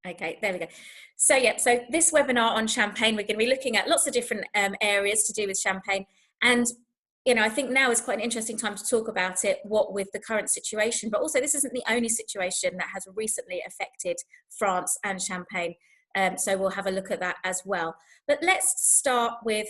Okay, there we go. So yeah, so this webinar on champagne, we're going to be looking at lots of different areas to do with champagne. And, you know, I think now is quite an interesting time to talk about it, what with the current situation, but also this isn't the only situation that has recently affected France and champagne. So we'll have a look at that as well. But let's start with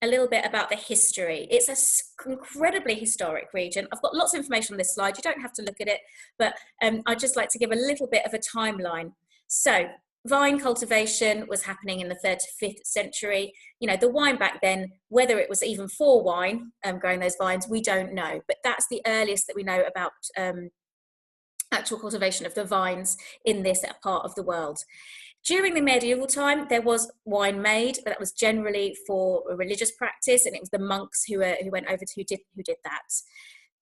a little bit about the history. It's an incredibly historic region. I've got lots of information on this slide. You don't have to look at it, but I'd just like to give a little bit of a timeline. So vine cultivation was happening in the 3rd to 5th century. You know, the wine back then, whether it was even for wine, growing those vines, we don't know. But that's the earliest that we know about actual cultivation of the vines in this part of the world. During the medieval time, there was wine made, but that was generally for a religious practice, and it was the monks who went over to who did that.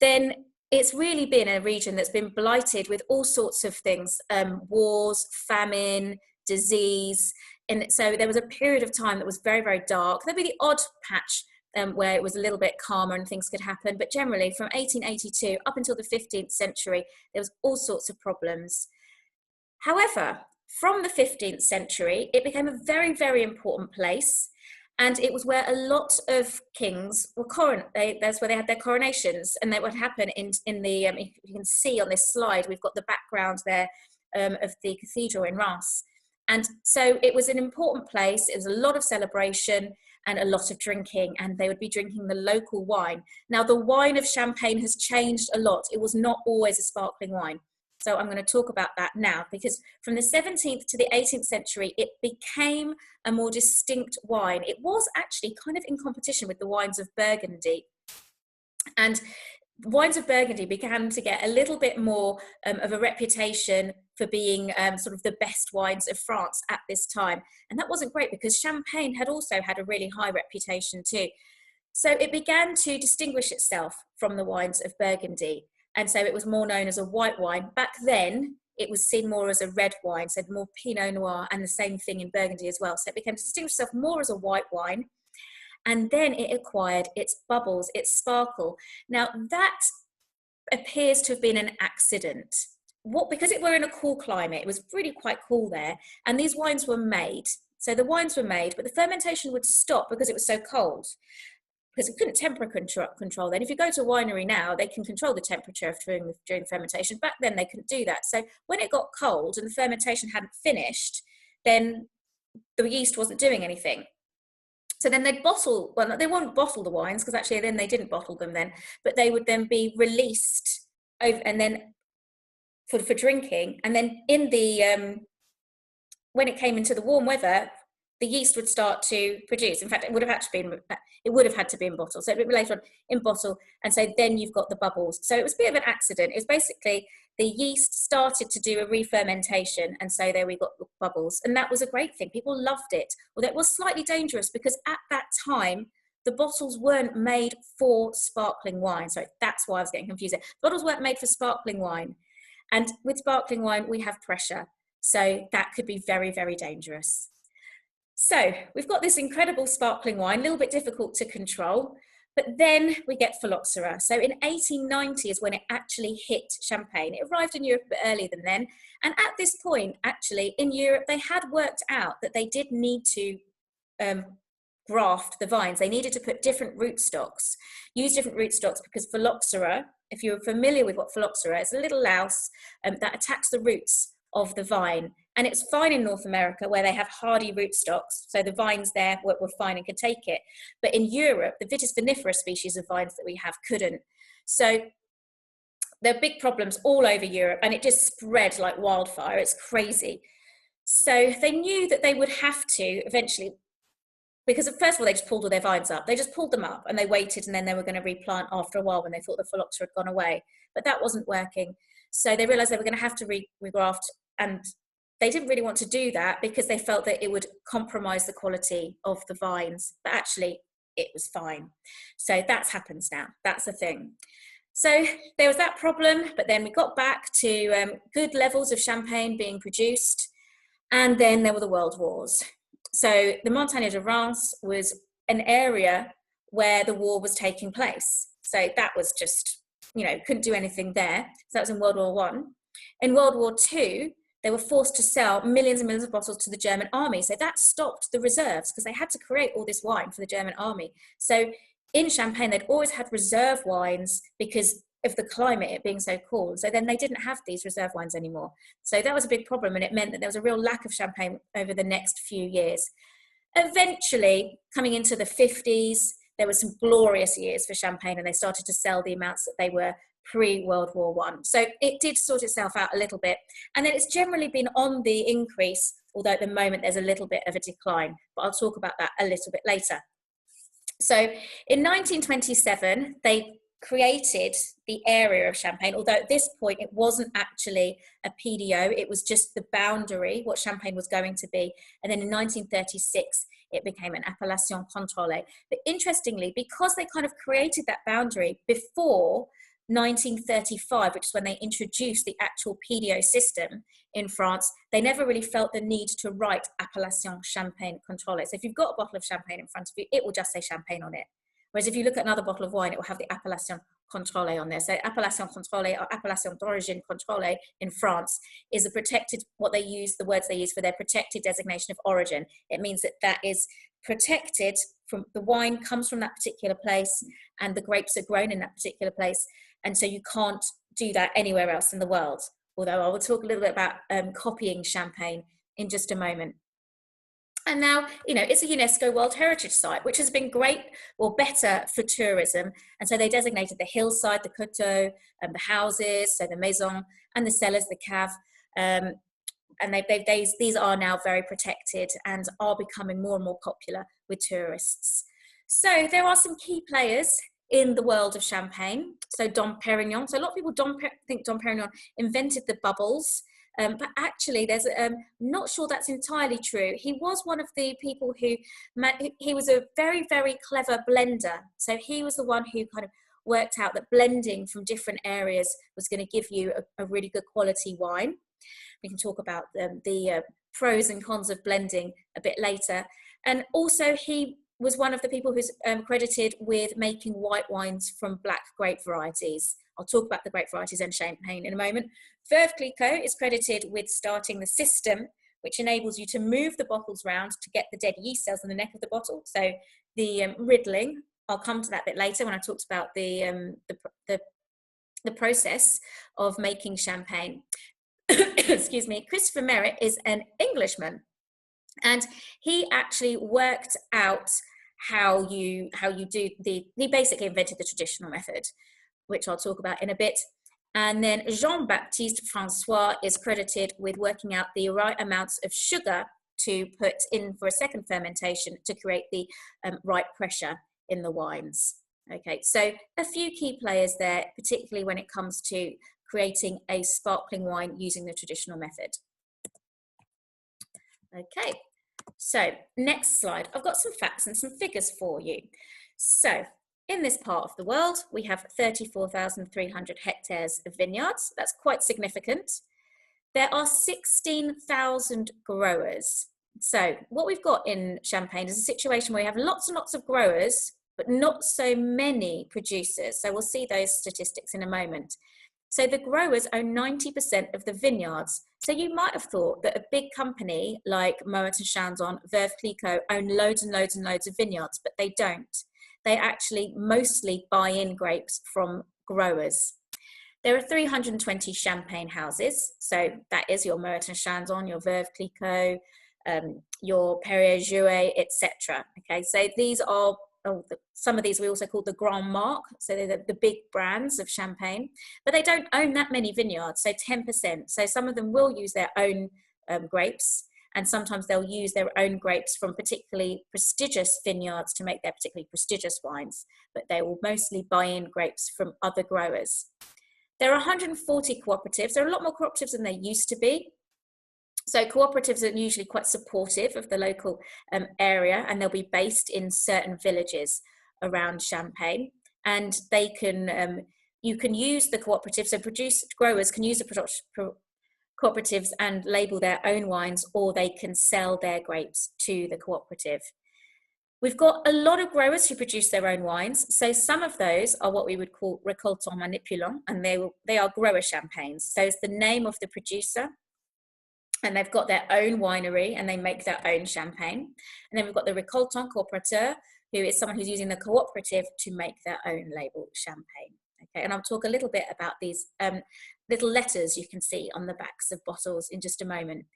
Then it's really been a region that's been blighted with all sorts of things, wars, famine, disease. And so there was a period of time that was very, very dark. There'd be the odd patch where it was a little bit calmer and things could happen. But generally from 1882 up until the 15th century, there was all sorts of problems. However, from the 15th century, it became a very, very important place. And it was where a lot of kings were that's where they had their coronations. And that would happen in the, if you can see on this slide, we've got the background there of the cathedral in Reims. And so it was an important place. It was a lot of celebration and a lot of drinking, and they would be drinking the local wine. Now, the wine of Champagne has changed a lot. It was not always a sparkling wine. So I'm going to talk about that now, because from the 17th to the 18th century, it became a more distinct wine. It was actually kind of in competition with the wines of Burgundy. And wines of Burgundy began to get a little bit more of a reputation for being sort of the best wines of France at this time. And that wasn't great, because Champagne had also had a really high reputation too. So it began to distinguish itself from the wines of Burgundy. And so it was more known as a white wine. Back then, it was seen more as a red wine, so more Pinot Noir, and the same thing in Burgundy as well. So it became to distinguish itself more as a white wine. And then it acquired its bubbles, its sparkle. Now, that appears to have been an accident. Because we're in a cool climate, it was really quite cool there, and these wines were made. So the wines were made, but the fermentation would stop because it was so cold. Because it couldn't temperature control then. If you go to a winery now, they can control the temperature during fermentation. Back then, they couldn't do that. So when it got cold and the fermentation hadn't finished, then the yeast wasn't doing anything. So then they'd bottle, well, they won't bottle the wines, because actually then they didn't bottle them then, but they would then be released over, and then for drinking. And then in the, when it came into the warm weather, the yeast would start to produce. In fact, it would have had to be in bottle. So it would be later on in bottle. And so then you've got the bubbles. So it was a bit of an accident. It was basically the yeast started to do a re-fermentation. And so there we got the bubbles. And that was a great thing. People loved it. Although it was slightly dangerous, because at that time, the bottles weren't made for sparkling wine. So that's why I was getting confused. The bottles weren't made for sparkling wine. And with sparkling wine, we have pressure. So that could be very, very dangerous. So we've got this incredible sparkling wine, a little bit difficult to control, but then we get phylloxera. So in 1890 is when it actually hit Champagne. It arrived in Europe a bit earlier than then. And at this point, actually, in Europe, they had worked out that they did need to graft the vines. They needed to put different rootstocks, use different rootstocks, because phylloxera, if you're familiar with what phylloxera is, a little louse that attacks the roots of the vine. And it's fine in North America, where they have hardy rootstocks, so the vines there were fine and could take it. But in Europe, the Vitis vinifera species of vines that we have couldn't. So there are big problems all over Europe, and it just spread like wildfire. It's crazy. So they knew that they would have to eventually, because first of all, they just pulled all their vines up. They just pulled them up and they waited, and then they were going to replant after a while when they thought the phylloxera had gone away. But that wasn't working. So they realized they were going to have to regraft, and they didn't really want to do that because they felt that it would compromise the quality of the vines. But actually, it was fine. So that happens now. That's the thing. So there was that problem, but then we got back to good levels of champagne being produced. And then there were the world wars. So the Montagne de Reims was an area where the war was taking place. So that was just, couldn't do anything there. So that was in World War I. In World War II, they were forced to sell millions and millions of bottles to the German army. So that stopped the reserves because they had to create all this wine for the German army. So in Champagne, they'd always had reserve wines because of the climate, it being so cold. So then they didn't have these reserve wines anymore. So that was a big problem, and it meant that there was a real lack of Champagne over the next few years. Eventually, coming into the 50s, there were some glorious years for Champagne, and they started to sell the amounts that they were pre-World War I. So it did sort itself out a little bit. And then it's generally been on the increase, although at the moment there's a little bit of a decline. But I'll talk about that a little bit later. So in 1927, they created the area of Champagne, although at this point it wasn't actually a PDO, it was just the boundary, what Champagne was going to be. And then in 1936, it became an appellation contrôlée. But interestingly, because they kind of created that boundary before 1935, which is when they introduced the actual PDO system in France, they never really felt the need to write appellation champagne contrôlée. So if you've got a bottle of champagne in front of you, it will just say champagne on it. Whereas if you look at another bottle of wine, it will have the appellation contrôlée on there. So appellation contrôlée or appellation d'origine contrôlée in France is a protected, what they use, the words they use for their protected designation of origin. It means that that is protected from, the wine comes from that particular place and the grapes are grown in that particular place. And so you can't do that anywhere else in the world. Although I will talk a little bit about copying champagne in just a moment. And now, you know, it's a UNESCO World Heritage Site, which has been great or better for tourism. And so they designated the hillside, the coteaux, the houses, so the maison, and the cellars, the cave. And these are now very protected and are becoming more and more popular with tourists. So there are some key players in the world of champagne. So Dom Perignon. So a lot of people think Dom Perignon invented the bubbles. But actually, there's not sure that's entirely true. He was one of the people who, he was a very, very clever blender. So he was the one who kind of worked out that blending from different areas was going to give you a really good quality wine. We can talk about the pros and cons of blending a bit later. And also he was one of the people who's credited with making white wines from black grape varieties. I'll talk about the grape varieties and champagne in a moment. Veuve Clicquot is credited with starting the system which enables you to move the bottles round to get the dead yeast cells in the neck of the bottle. So the riddling, I'll come to that bit later when I talked about the process of making champagne. Excuse me. Christopher Merritt is an Englishman, and he actually worked out how you do he basically invented the traditional method, which I'll talk about in a bit. And then Jean-Baptiste Francois is credited with working out the right amounts of sugar to put in for a second fermentation to create the right pressure in the wines. Okay, so a few key players there, particularly when it comes to creating a sparkling wine using the traditional method. Okay, so next slide. I've got some facts and some figures for you. So in this part of the world, we have 34,300 hectares of vineyards. That's quite significant. There are 16,000 growers. So what we've got in Champagne is a situation where we have lots and lots of growers, but not so many producers. So we'll see those statistics in a moment. So the growers own 90% of the vineyards. So you might have thought that a big company like Moet & Chandon, Veuve Clicquot own loads and loads and loads of vineyards, but they don't. They actually mostly buy in grapes from growers. There are 320 champagne houses. So that is your Moet & Chandon, your Veuve Clicquot, your Perrier-Jouët, etc. Okay, so these are, some of these we also call the Grand Marque, so they're the big brands of champagne, but they don't own that many vineyards, so 10%. So some of them will use their own grapes, and sometimes they'll use their own grapes from particularly prestigious vineyards to make their particularly prestigious wines, but they will mostly buy in grapes from other growers. There are 140 cooperatives. There are a lot more cooperatives than there used to be. So cooperatives are usually quite supportive of the local area, and they'll be based in certain villages around Champagne. And they can, you can use the cooperatives, so growers can use the cooperatives and label their own wines, or they can sell their grapes to the cooperative. We've got a lot of growers who produce their own wines. So some of those are what we would call récoltants manipulants, and they are grower champagnes. So it's the name of the producer. and they've got their own winery and they make their own champagne. And then we've got the récoltant coopérateur, who is someone who's using the cooperative to make their own label champagne. Okay, and I'll talk a little bit about these little letters you can see on the backs of bottles in just a moment.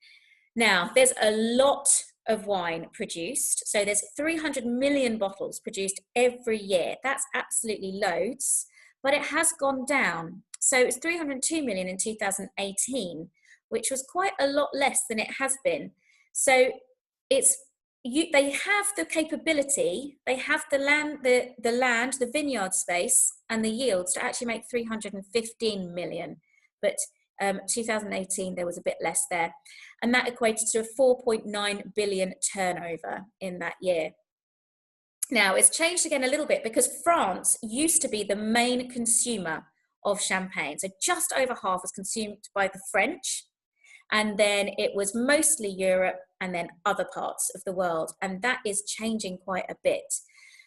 Now, there's a lot of wine produced. So there's 300 million bottles produced every year. That's absolutely loads, but it has gone down. So it's 302 million in 2018, which was quite a lot less than it has been. So they have the capability, they have the land, the vineyard space and the yields to actually make 315 million. But 2018, there was a bit less there. And that equated to a 4.9 billion turnover in that year. Now, it's changed again a little bit because France used to be the main consumer of champagne. So just over half was consumed by the French. And then it was mostly Europe and then other parts of the world. And that is changing quite a bit.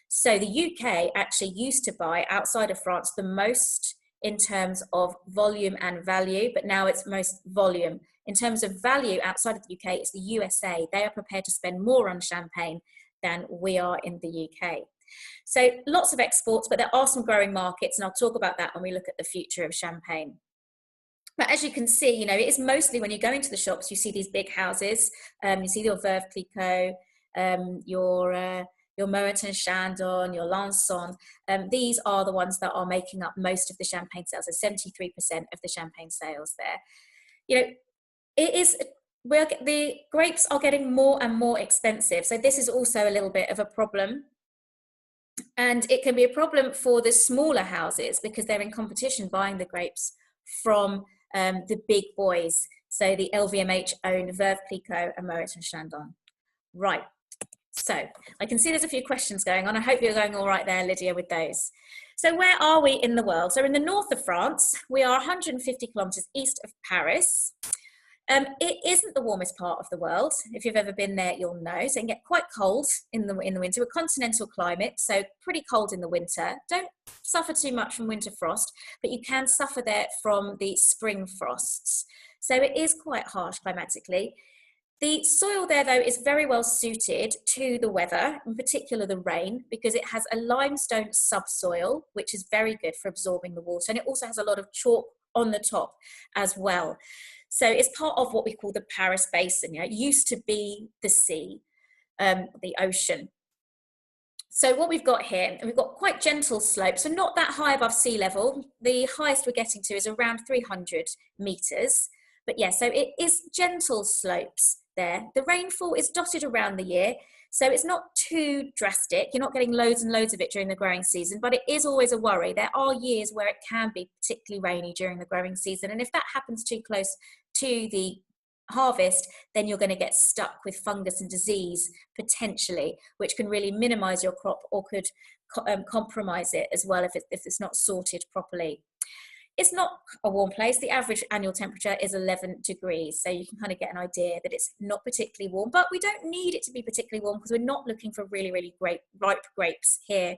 So the UK actually used to buy outside of France the most in terms of volume and value, but now it's most volume. In terms of value outside of the UK, it's the USA. They are prepared to spend more on champagne than we are in the UK. So lots of exports, but there are some growing markets, and I'll talk about that when we look at the future of champagne. But as you can see, you know, it is mostly when you go into the shops, you see these big houses. You see your Veuve Clicquot, your Moet and Chandon, your Lanson. These are the ones that are making up most of the champagne sales. So 73% of the champagne sales there. You know, the grapes are getting more and more expensive. So this is also a little bit of a problem. And it can be a problem for the smaller houses because they're in competition buying the grapes from the big boys. So the LVMH own Veuve Clicquot and Moet and Chandon. Right. So I can see there's a few questions going on. I hope you're going all right there, Lydia, with those. So where are we in the world? So in the north of France, we are 150 kilometers east of Paris. It isn't the warmest part of the world. If you've ever been there, you'll know. So it can get quite cold in the winter. We're continental climate, so pretty cold in the winter. Don't suffer too much from winter frost, but you can suffer there from the spring frosts. So it is quite harsh climatically. The soil there, though, is very well suited to the weather, in particular the rain, because it has a limestone subsoil, which is very good for absorbing the water. And it also has a lot of chalk on the top as well. So it's part of what we call the Paris Basin. You know, it used to be the sea, the ocean. So what we've got here, we've got quite gentle slopes, so not that high above sea level. The highest we're getting to is around 300 meters. But yeah, so it is gentle slopes there. The rainfall is dotted around the year, so it's not too drastic. You're not getting loads and loads of it during the growing season, but it is always a worry. There are years where it can be particularly rainy during the growing season, and if that happens too close to the harvest, then you're going to get stuck with fungus and disease potentially, which can really minimize your crop or could compromise it as well if it's not sorted properly. It's not a warm place. The average annual temperature is 11 degrees. So you can kind of get an idea that it's not particularly warm, but we don't need it to be particularly warm because we're not looking for really, really great ripe grapes here.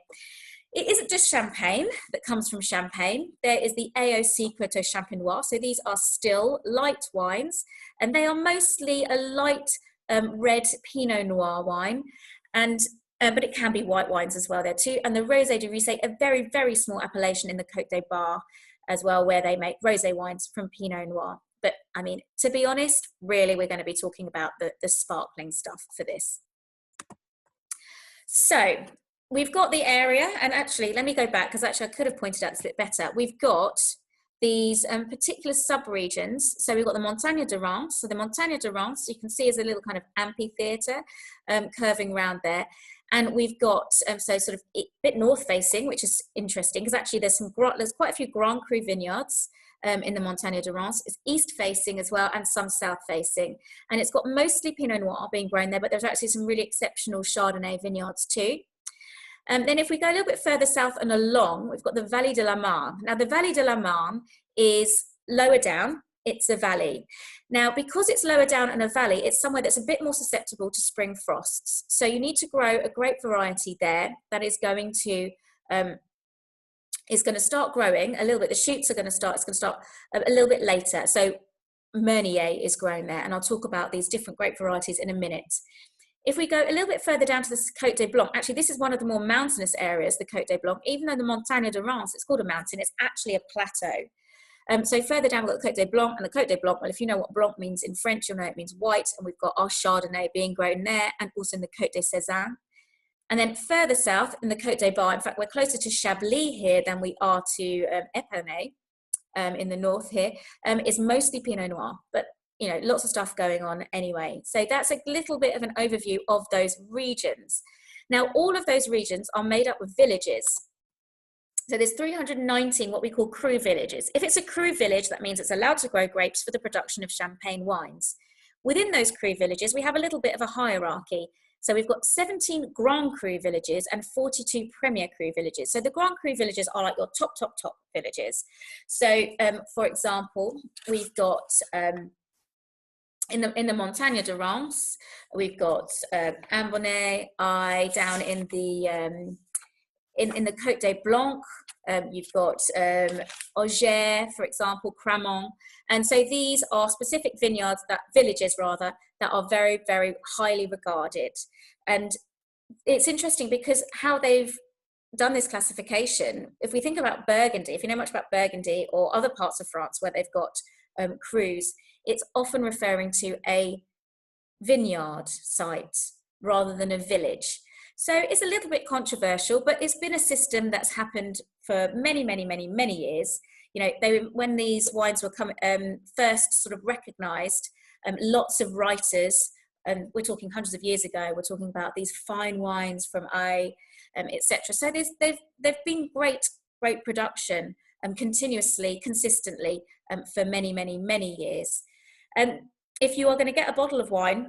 It isn't just champagne that comes from Champagne. There is the AOC Coteau Champenois. So these are still light wines, and they are mostly a light red Pinot Noir wine. But it can be white wines as well there too. And the Rosé de Rosé, a very, very small appellation in the Côte des Bar as well, where they make rosé wines from Pinot Noir. But I mean, to be honest, really, we're going to be talking about the sparkling stuff for this. So we've got the area, and actually, let me go back, because actually I could have pointed out this a bit better. We've got these particular sub-regions. So we've got the Montagne de Reims. So the Montagne de Reims, you can see, is a little kind of amphitheatre curving around there. And we've got, so sort of a bit north-facing, which is interesting, because actually there's quite a few Grand Cru vineyards in the Montagne de Reims. It's east-facing as well, and some south-facing. And it's got mostly Pinot Noir being grown there, but there's actually some really exceptional Chardonnay vineyards too. Then if we go a little bit further south and along, we've got the Vallée de la Marne. Now, the Vallée de la Marne is lower down. It's a valley. Now, because it's lower down in a valley, it's somewhere that's a bit more susceptible to spring frosts. So you need to grow a grape variety there that is going to start growing a little bit. The shoots are going to start, it's going to start a little bit later. So Meunier is grown there, and I'll talk about these different grape varieties in a minute. If we go a little bit further down to the Côte de Blanc, actually this is one of the more mountainous areas, the Côte de Blanc. Even though the Montagne de Reims, it's called a mountain, it's actually a plateau. So further down we've got the Côte de Blanc, and the Côte de Blanc, well, if you know what Blanc means in French, you'll know it means white, and we've got our Chardonnay being grown there, and also in the Côte de Sézanne. And then further south in the Côte des Bars, in fact, we're closer to Chablis here than we are to Épernay in the north here, is mostly Pinot Noir, but you know, lots of stuff going on anyway. So that's a little bit of an overview of those regions. Now, all of those regions are made up of villages. So there's 319 what we call cru villages. If it's a cru village, that means it's allowed to grow grapes for the production of champagne wines. Within those cru villages, we have a little bit of a hierarchy. So we've got 17 Grand Cru villages and 42 Premier Cru villages. So the Grand Cru villages are like your top villages. So for example, we've got in the Montagne de Reims, we've got Ambonnay, down in the Côte des Blancs, you've got Auger, for example, Cramont. And so these are specific villages rather, that are very, very highly regarded. And it's interesting because how they've done this classification, if we think about Burgundy, if you know much about Burgundy or other parts of France where they've got crus, it's often referring to a vineyard site rather than a village. So it's a little bit controversial, but it's been a system that's happened for many, many, many, many years. You know, when these wines were first sort of recognized, lots of writers, and we're talking hundreds of years ago, we're talking about these fine wines from etc. So they've been great production continuously, consistently for many, many, many years. And if you are going to get a bottle of wine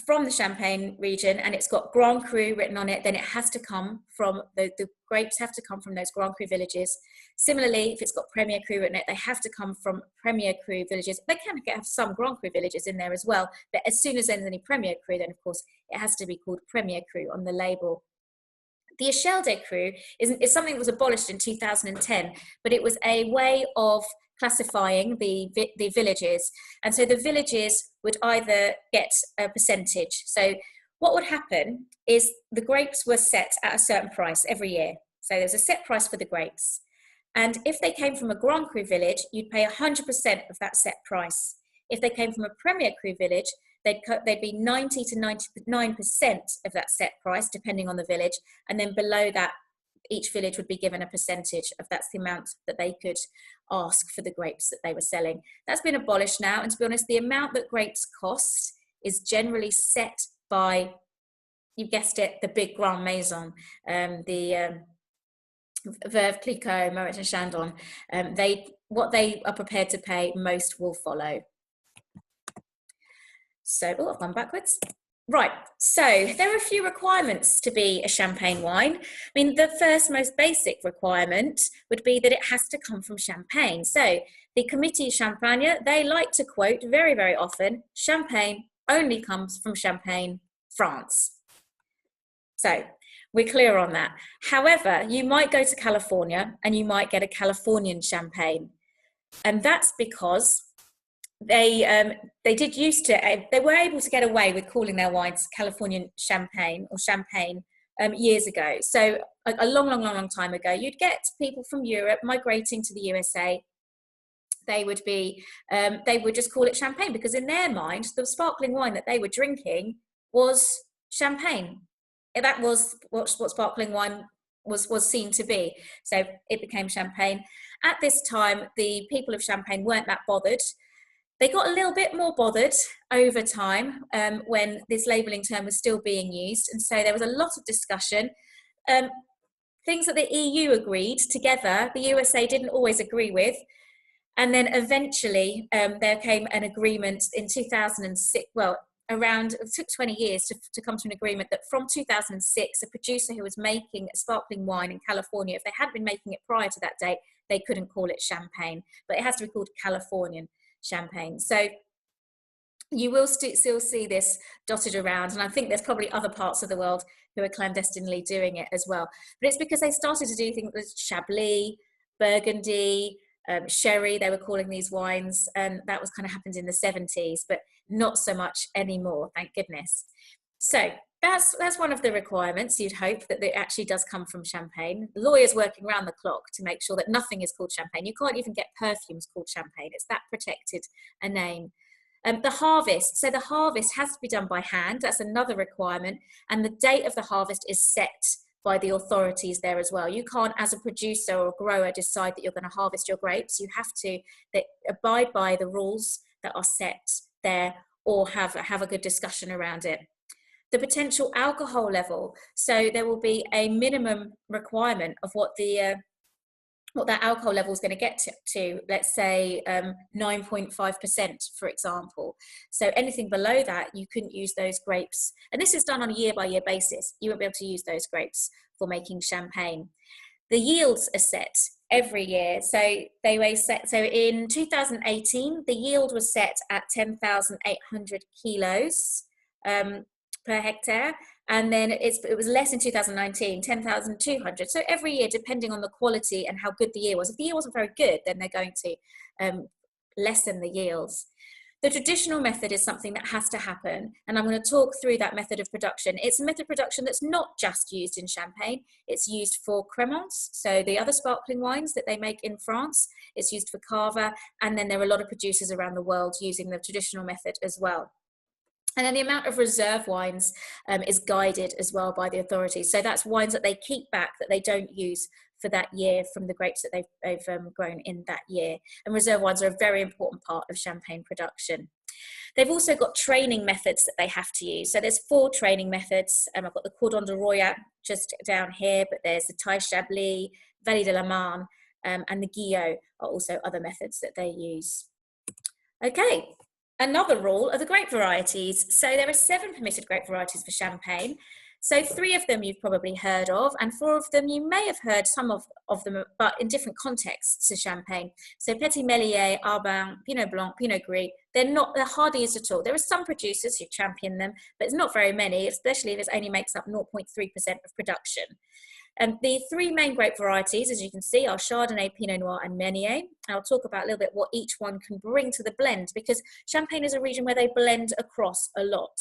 from the Champagne region and it's got Grand Cru written on it, then it has to come from, the grapes have to come from those Grand Cru villages. Similarly, if it's got Premier Cru written on it, they have to come from Premier Cru villages. They can have some Grand Cru villages in there as well, but as soon as there's any Premier Cru, then of course it has to be called Premier Cru on the label. The Échelle des Crus is something that was abolished in 2010, but it was a way of classifying the villages. And so the villages would either get a percentage. So what would happen is the grapes were set at a certain price every year. So there's a set price for the grapes. And if they came from a Grand Cru village, you'd pay 100% of that set price. If they came from a Premier Cru village, they'd be 90 to 99% of that set price, depending on the village. And then below that, each village would be given a percentage of that's the amount that they could ask for the grapes that they were selling. That's been abolished now. And to be honest, the amount that grapes cost is generally set by, you guessed it, the big Grand Maison, the Veuve Clicquot, Moet and Chandon. What they are prepared to pay, most will follow. So, I've gone backwards. Right, so there are a few requirements to be a champagne wine. I mean, the first most basic requirement would be that it has to come from Champagne. So the Comité Champagne, they like to quote very, very often, Champagne only comes from Champagne, France. So we're clear on that. However, you might go to California and you might get a Californian champagne. And that's because they were able to get away with calling their wines Californian champagne or champagne years ago. So a long time ago, you'd get people from Europe migrating to the USA. They would just call it champagne because in their mind, the sparkling wine that they were drinking was champagne. That was what sparkling wine was seen to be. So it became champagne. At this time, the people of Champagne weren't that bothered. They got a little bit more bothered over time when this labelling term was still being used. And so there was a lot of discussion. Things that the EU agreed together, the USA didn't always agree with. And then eventually there came an agreement in 2006. Well, it took 20 years to come to an agreement that from 2006, a producer who was making a sparkling wine in California, if they hadn't been making it prior to that date, they couldn't call it champagne, but it has to be called Californian champagne. So you will still see this dotted around, and I think there's probably other parts of the world who are clandestinely doing it as well. But it's because they started to do things with Chablis, Burgundy, sherry, they were calling these wines, and that was kind of happened in the 70s, but not so much anymore, thank goodness. So that's one of the requirements. You'd hope that it actually does come from champagne. Lawyers working around the clock to make sure that nothing is called champagne. You can't even get perfumes called champagne. It's that protected a name. The harvest, so the harvest has to be done by hand. That's another requirement, and the date of the harvest is set by the authorities there as well. You can't, as a producer or grower, decide that you're going to harvest your grapes. You have to abide by the rules that are set there, or have a good discussion around it. The potential alcohol level, so there will be a minimum requirement of what that alcohol level is going to get to, let's say 9.5%, for example. So anything below that, you couldn't use those grapes. And this is done on a year-by-year basis. You won't be able to use those grapes for making champagne. The yields are set every year. So they were set. So in 2018, the yield was set at 10,800 kilos per hectare. And then it was less in 2019, 10,200. So every year, depending on the quality and how good the year was. If the year wasn't very good, then they're going to lessen the yields. The traditional method is something that has to happen, and I'm going to talk through that method of production. It's a method of production that's not just used in Champagne. It's used for crémants, so the other sparkling wines that they make in France. It's used for cava, and then there are a lot of producers around the world using the traditional method as well. And then the amount of reserve wines is guided as well by the authorities. So that's wines that they keep back, that they don't use for that year from the grapes that they've grown in that year. And reserve wines are a very important part of champagne production. They've also got training methods that they have to use. So there's 4 training methods. I've got the Cordon de Roya just down here, but there's the Taille Chablis, Vallée de la Marne, and the Guillot are also other methods that they use. Okay. Another rule are the grape varieties. So there are 7 permitted grape varieties for Champagne. So 3 of them you've probably heard of, and 4 of them you may have heard some of them, but in different contexts to Champagne. So Petit Melier, Arbin, Pinot Blanc, Pinot Gris, they're hardly used at all. There are some producers who champion them, but it's not very many, especially if it only makes up 0.3% of production. And the 3 main grape varieties, as you can see, are Chardonnay, Pinot Noir, and Meunier. I'll talk about a little bit what each one can bring to the blend, because Champagne is a region where they blend across a lot.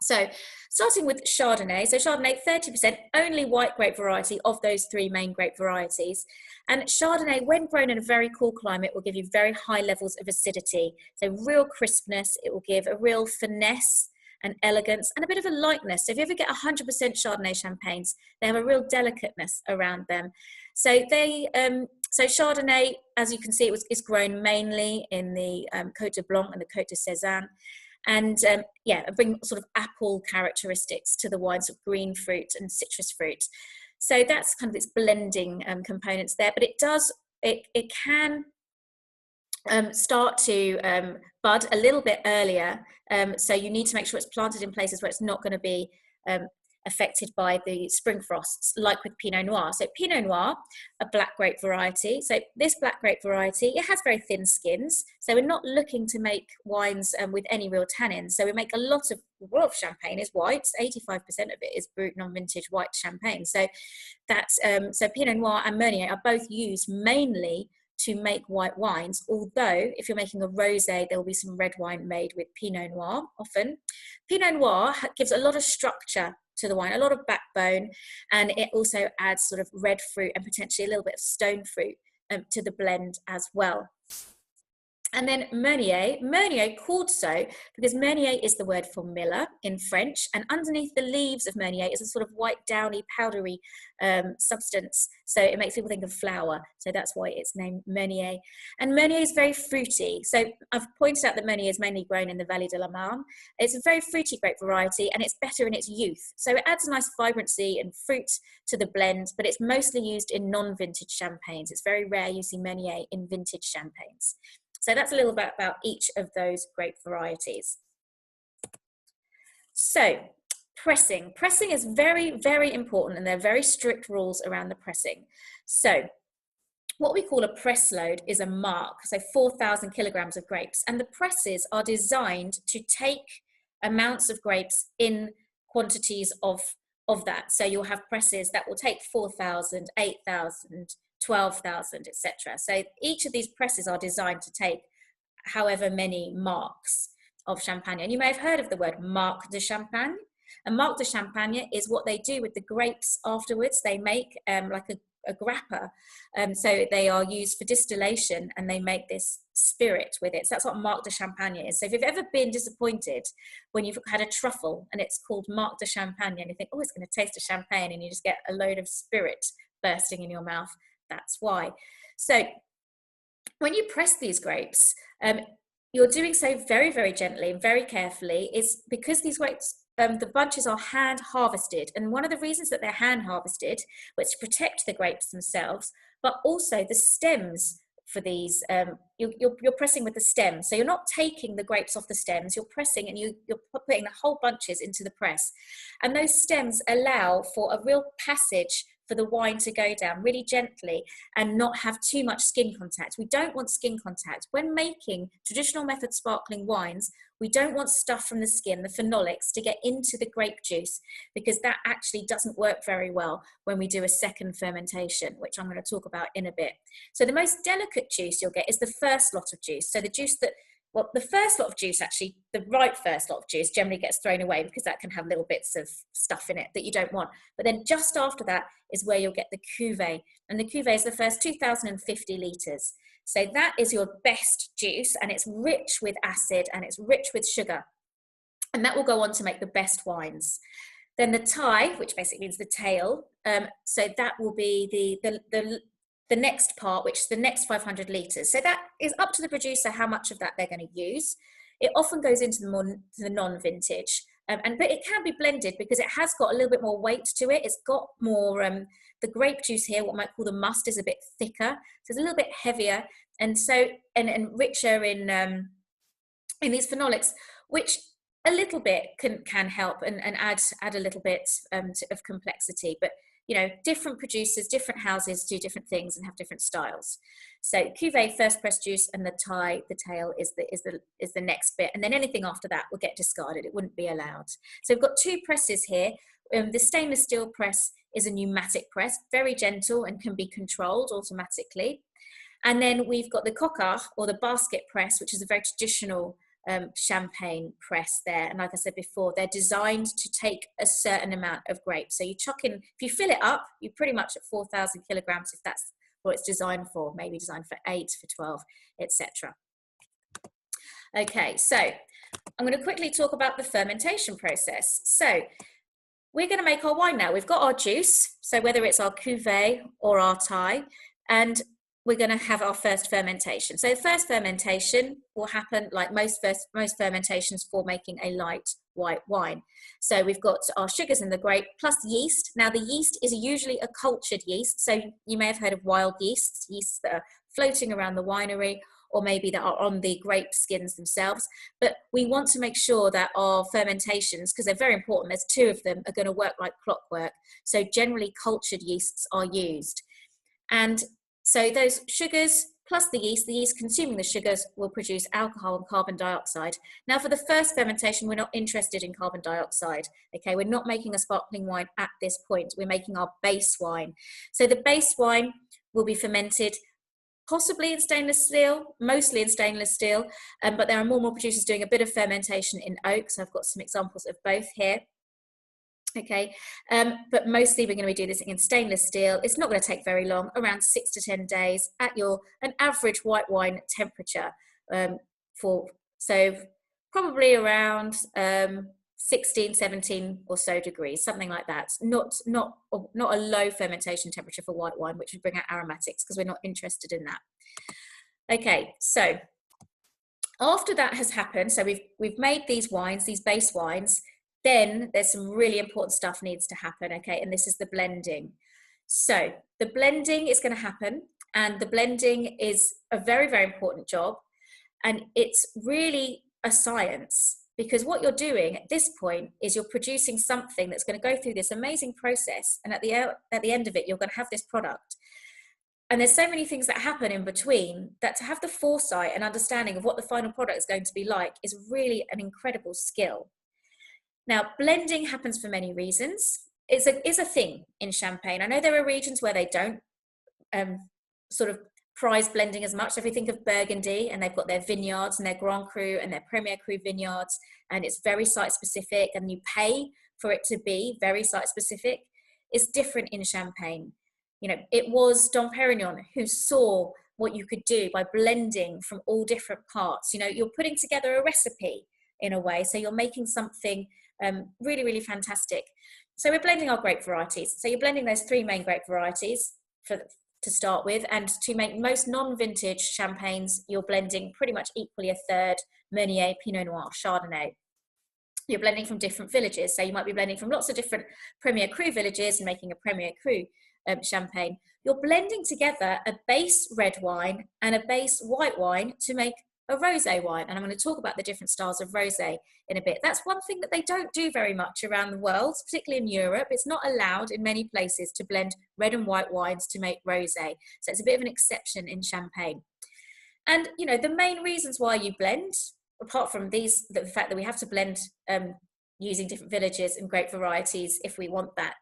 So starting with Chardonnay, so Chardonnay 30%, only white grape variety of those 3 main grape varieties. And Chardonnay, when grown in a very cool climate, will give you very high levels of acidity. So real crispness, it will give a real finesse and elegance and a bit of a lightness. So if you ever get 100% Chardonnay champagnes, they have a real delicateness around them. So so Chardonnay, as you can see, is grown mainly in the Côte de Blanc and the Côte de Sézanne. And bring sort of apple characteristics to the wines, of green fruit and citrus fruit. So that's kind of its blending components there, but it can start to bud a little bit earlier. So you need to make sure it's planted in places where it's not going to be affected by the spring frosts, like with Pinot Noir. So Pinot Noir, a black grape variety. So this black grape variety, it has very thin skins. So we're not looking to make wines with any real tannins. So we make a lot of champagne is white. 85% of it is brut non-vintage white champagne. So that's so Pinot Noir and Meunier are both used mainly to make white wines, although if you're making a rosé, there will be some red wine made with Pinot Noir often. Pinot Noir gives a lot of structure to the wine, a lot of backbone, and it also adds sort of red fruit and potentially a little bit of stone fruit to the blend as well. And then Meunier called so because Meunier is the word for miller in French, and underneath the leaves of Meunier is a sort of white, downy, powdery substance. So it makes people think of flour. So that's why it's named Meunier. And Meunier is very fruity. So I've pointed out that Meunier is mainly grown in the Vallée de la Marne. It's a very fruity grape variety, and it's better in its youth. So it adds a nice vibrancy and fruit to the blend, but it's mostly used in non-vintage champagnes. It's very rare you see Meunier in vintage champagnes. So that's a little bit about each of those grape varieties. So pressing. Pressing is very, very important, and there are very strict rules around the pressing. So what we call a press load is a mark, so 4,000 kilograms of grapes. And the presses are designed to take amounts of grapes in quantities of that. So you'll have presses that will take 4,000, 8,000, 12,000, etc. So each of these presses are designed to take however many marks of champagne. And you may have heard of the word marque de champagne. And marque de champagne is what they do with the grapes afterwards. They make like a grappa. So they are used for distillation, and they make this spirit with it. So that's what marque de champagne is. So if you've ever been disappointed when you've had a truffle and it's called marque de champagne, and you think, oh, it's going to taste of champagne, and you just get a load of spirit bursting in your mouth, that's why. So when you press these grapes, you're doing so very, very gently and very carefully. It's because these grapes, the bunches are hand harvested. And one of the reasons that they're hand harvested was to protect the grapes themselves, but also the stems for these, you're pressing with the stems. So you're not taking the grapes off the stems, you're pressing, and you're putting the whole bunches into the press. And those stems allow for a real passage for the wine to go down really gently and not have too much skin contact. We don't want skin contact. When making traditional method sparkling wines, we don't want stuff from the skin, the phenolics, to get into the grape juice, because that actually doesn't work very well when we do a second fermentation, which I'm going to talk about in a bit. So the most delicate juice you'll get is the first lot of juice. So the juice that, well, the first lot of juice, actually, the right first lot of juice generally gets thrown away because that can have little bits of stuff in it that you don't want. But then just after that is where you'll get the cuvée. And the cuvée is the first 2,050 litres. So that is your best juice, and it's rich with acid and it's rich with sugar. And that will go on to make the best wines. Then the taille, which basically means the tail, so that will be the next part, which is the next 500 litres. So that is up to the producer how much of that they're going to use. It often goes into the non-vintage, but it can be blended because it has got a little bit more weight to it. It's got more, the grape juice here, what I might call the must, is a bit thicker. So it's a little bit heavier and so and richer in these phenolics, which a little bit can help and add a little bit of complexity. But you know, different producers, different houses do different things and have different styles. So cuvée, first press juice, and the tail is the next bit, and then anything after that will get discarded. It wouldn't be allowed. So we've got two presses here. The stainless steel press is a pneumatic press, very gentle and can be controlled automatically. And then we've got the coquard, or the basket press, which is a very traditional champagne press there. And like I said before, they're designed to take a certain amount of grapes. So you chuck in, if you fill it up, you're pretty much at 4,000 kilograms, if that's what it's designed for, maybe designed for 8, for 12, etc. Okay, so I'm going to quickly talk about the fermentation process. So we're going to make our wine now. We've got our juice, so whether it's our cuvée or our taille, and we're going to have our first fermentation. So the first fermentation will happen like most fermentations for making a light white wine. So we've got our sugars in the grape plus yeast. Now the yeast is usually a cultured yeast. So you may have heard of wild yeasts that are floating around the winery, or maybe that are on the grape skins themselves. But we want to make sure that our fermentations, because they're very important, there's 2 of them, are going to work like clockwork. So generally cultured yeasts are used. And so those sugars plus the yeast consuming the sugars will produce alcohol and carbon dioxide. Now for the first fermentation, we're not interested in carbon dioxide. Okay, we're not making a sparkling wine at this point. We're making our base wine. So the base wine will be fermented possibly in stainless steel, mostly in stainless steel, but there are more and more producers doing a bit of fermentation in oak. So I've got some examples of both here. Okay, but mostly we're going to be doing this in stainless steel. It's not going to take very long, around 6 to 10 days at an average white wine temperature. So probably around 16, 17 or so degrees, something like that. Not a low fermentation temperature for white wine, which would bring out aromatics, because we're not interested in that. Okay, so after that has happened, so we've made these wines, these base wines. Then there's some really important stuff needs to happen, okay? And this is the blending. So the blending is going to happen, and the blending is a very, very important job. And it's really a science, because what you're doing at this point is you're producing something that's going to go through this amazing process. And at the end of it, you're going to have this product. And there's so many things that happen in between that to have the foresight and understanding of what the final product is going to be like is really an incredible skill. Now, blending happens for many reasons. It's a thing in Champagne. I know there are regions where they don't sort of prize blending as much. So if we think of Burgundy, and they've got their vineyards and their Grand Cru and their Premier Cru vineyards, and it's very site specific, and you pay for it to be very site specific. It's different in Champagne. You know, it was Dom Perignon who saw what you could do by blending from all different parts. You know, you're putting together a recipe in a way, so you're making something really, really fantastic. So we're blending our grape varieties. So you're blending those 3 main grape varieties to start with, and to make most non-vintage champagnes, you're blending pretty much equally a third Meunier, Pinot Noir, Chardonnay. You're blending from different villages, so you might be blending from lots of different Premier Cru villages and making a Premier Cru champagne. You're blending together a base red wine and a base white wine to make a rosé wine, and I'm going to talk about the different styles of rosé in a bit. That's one thing that they don't do very much around the world, particularly in Europe. It's not allowed in many places to blend red and white wines to make rosé, so it's a bit of an exception in Champagne. And you know, the main reasons why you blend, apart from the fact that we have to blend using different villages and grape varieties if we want that,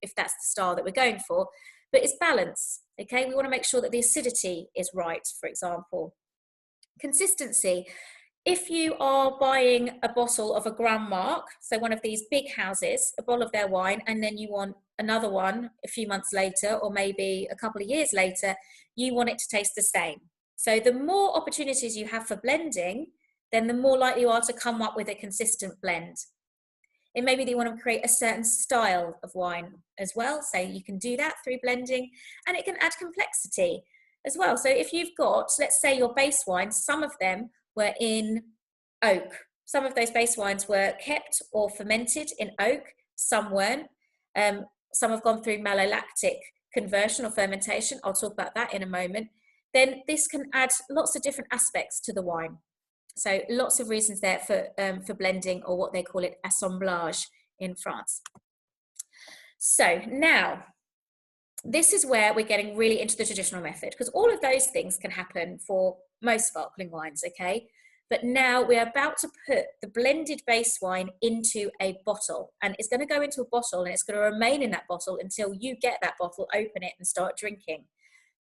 if that's the style that we're going for, but it's balance. Okay, we want to make sure that the acidity is right, for example. Consistency. If you are buying a bottle of a Grand Marque, so one of these big houses, a bottle of their wine, and then you want another one a few months later, or maybe a couple of years later, you want it to taste the same. So the more opportunities you have for blending, then the more likely you are to come up with a consistent blend. It may be that you want to create a certain style of wine as well, so you can do that through blending, and it can add complexity as well. So if you've got, let's say your base wines, some of them were in oak. Some of those base wines were kept or fermented in oak, some weren't. Some have gone through malolactic conversion or fermentation. I'll talk about that in a moment. Then this can add lots of different aspects to the wine. So lots of reasons there for blending, or what they call it, assemblage in France. So now, this is where we're getting really into the traditional method, because all of those things can happen for most sparkling wines, okay? But now we're about to put the blended base wine into a bottle, and it's going to go into a bottle, and it's going to remain in that bottle until you get that bottle, open it and start drinking.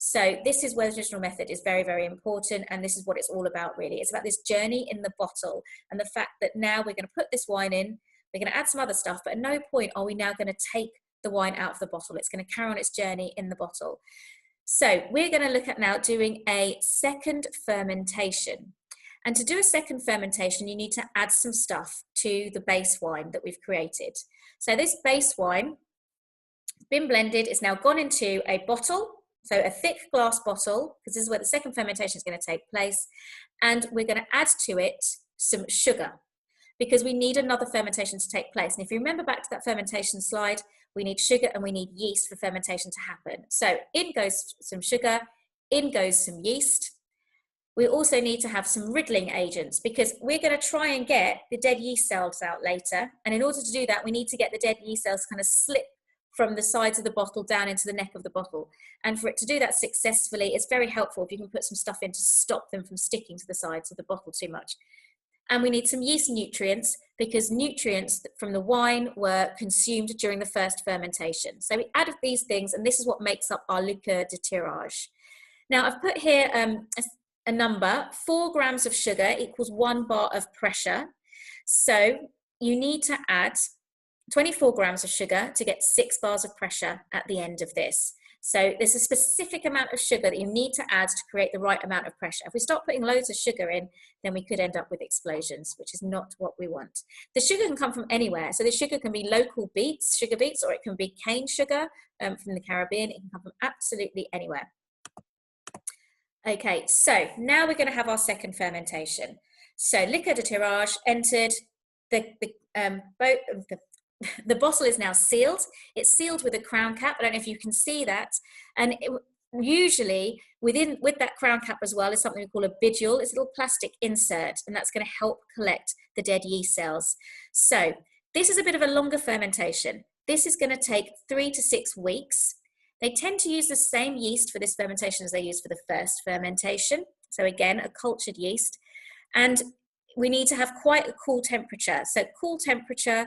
So this is where the traditional method is very, very important, and this is what it's all about really. It's about this journey in the bottle, and the fact that now we're going to put this wine in, we're going to add some other stuff, but at no point are we now going to take the wine out of the bottle. It's going to carry on its journey in the bottle. So we're going to look at now doing a second fermentation. And to do a second fermentation, you need to add some stuff to the base wine that we've created. So this base wine has been blended, it's now gone into a bottle, so a thick glass bottle, because this is where the second fermentation is going to take place. And we're going to add to it some sugar, because we need another fermentation to take place. And if you remember back to that fermentation slide, we need sugar and we need yeast for fermentation to happen. So in goes some sugar, in goes some yeast. We also need to have some riddling agents, because we're going to try and get the dead yeast cells out later. And in order to do that, we need to get the dead yeast cells kind of slip from the sides of the bottle down into the neck of the bottle. And for it to do that successfully, it's very helpful if you can put some stuff in to stop them from sticking to the sides of the bottle too much. And we need some yeast nutrients, because nutrients from the wine were consumed during the first fermentation. So we added these things, and this is what makes up our liqueur de tirage. Now I've put here a number, 4 grams of sugar equals 1 bar of pressure. So you need to add 24 grams of sugar to get 6 bars of pressure at the end of this. So there's a specific amount of sugar that you need to add to create the right amount of pressure. If we start putting loads of sugar in, then we could end up with explosions, which is not what we want. The sugar can come from anywhere. So the sugar can be local beets, sugar beets, or it can be cane sugar from the Caribbean. It can come from absolutely anywhere. Okay, so now we're going to have our second fermentation. So liqueur de tirage entered, the bottle is now sealed. It's sealed with a crown cap. I don't know if you can see that. And usually with that crown cap as well is something we call a bidule. It's a little plastic insert, and that's going to help collect the dead yeast cells. So this is a bit of a longer fermentation. This is going to take 3 to 6 weeks. They tend to use the same yeast for this fermentation as they used for the first fermentation. So again, a cultured yeast. And we need to have quite a cool temperature. So cool temperature,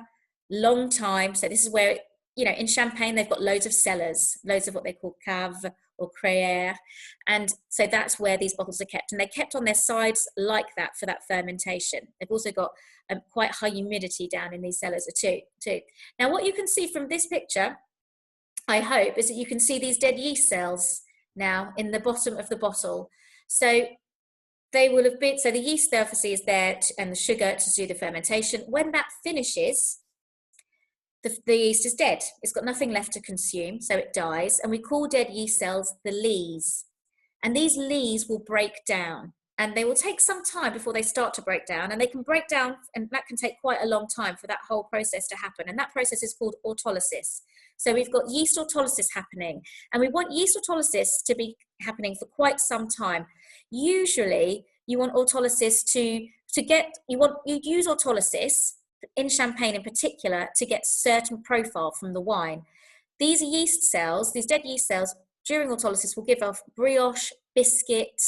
long time. So this is where, you know, in Champagne, they've got loads of cellars, loads of what they call cave or Gruyere. And so that's where these bottles are kept. And they're kept on their sides like that for that fermentation. They've also got quite high humidity down in these cellars too. Now, what you can see from this picture, I hope, is that you can see these dead yeast cells now in the bottom of the bottle. So they will have been, so the yeast obviously is there and the sugar to do the fermentation. When that finishes, the yeast is dead. It's got nothing left to consume, so it dies. And we call dead yeast cells the lees. And these lees will break down. And they will take some time before they start to break down. And they can break down, and that can take quite a long time for that whole process to happen. And that process is called autolysis. So we've got yeast autolysis happening. And we want yeast autolysis to be happening for quite some time. Usually, you want autolysis you use autolysis in champagne in particular to get certain profile from the wine. These yeast cells, these dead yeast cells, during autolysis will give off brioche, biscuit,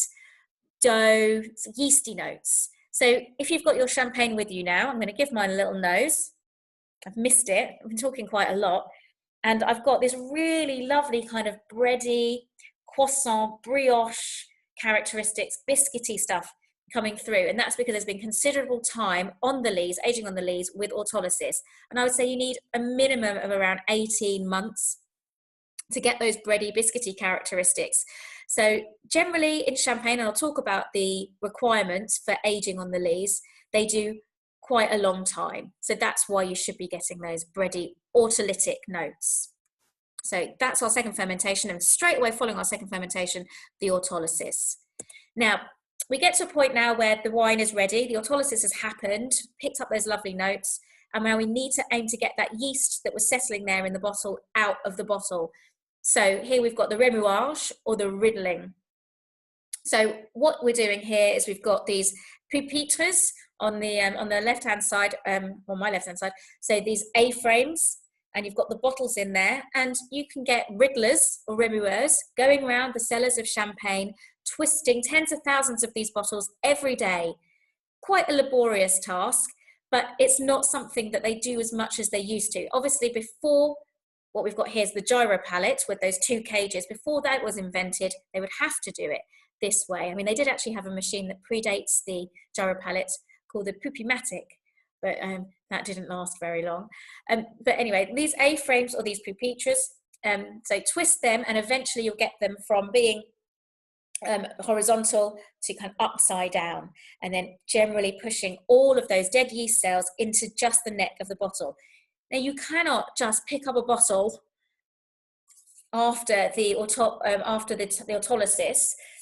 dough, yeasty notes. So if you've got your champagne with you now, I'm going to give mine a little nose. I've missed it. I've been talking quite a lot. And I've got this really lovely kind of bready, croissant, brioche characteristics, biscuity stuff coming through. And that's because there's been considerable time on the lees, aging on the lees with autolysis. And I would say you need a minimum of around 18 months to get those bready, biscuity characteristics. So generally in champagne, and I'll talk about the requirements for aging on the lees, they do quite a long time. So that's why you should be getting those bready, autolytic notes. So that's our second fermentation, and straight away following our second fermentation, the autolysis. Now, we get to a point now where the wine is ready, the autolysis has happened, picked up those lovely notes, and now we need to aim to get that yeast that was settling there in the bottle out of the bottle. So here we've got the remuage or the riddling. So what we're doing here is we've got these pupitres on the left-hand side, on my left-hand side, so these A-frames, and you've got the bottles in there, and you can get riddlers or remueurs going around the cellars of champagne, twisting tens of thousands of these bottles every day. Quite a laborious task, but it's not something that they do as much as they used to. Obviously, before, what we've got here is the gyro pallet with those two cages. Before that was invented, they would have to do it this way. I mean, they did actually have a machine that predates the gyro pallet called the pupimatic, but that didn't last very long. But anyway, these A-frames or these pupitres, so twist them and eventually you'll get them from being horizontal to kind of upside down, and then generally pushing all of those dead yeast cells into just the neck of the bottle. Now you cannot just pick up a bottle after the autolysis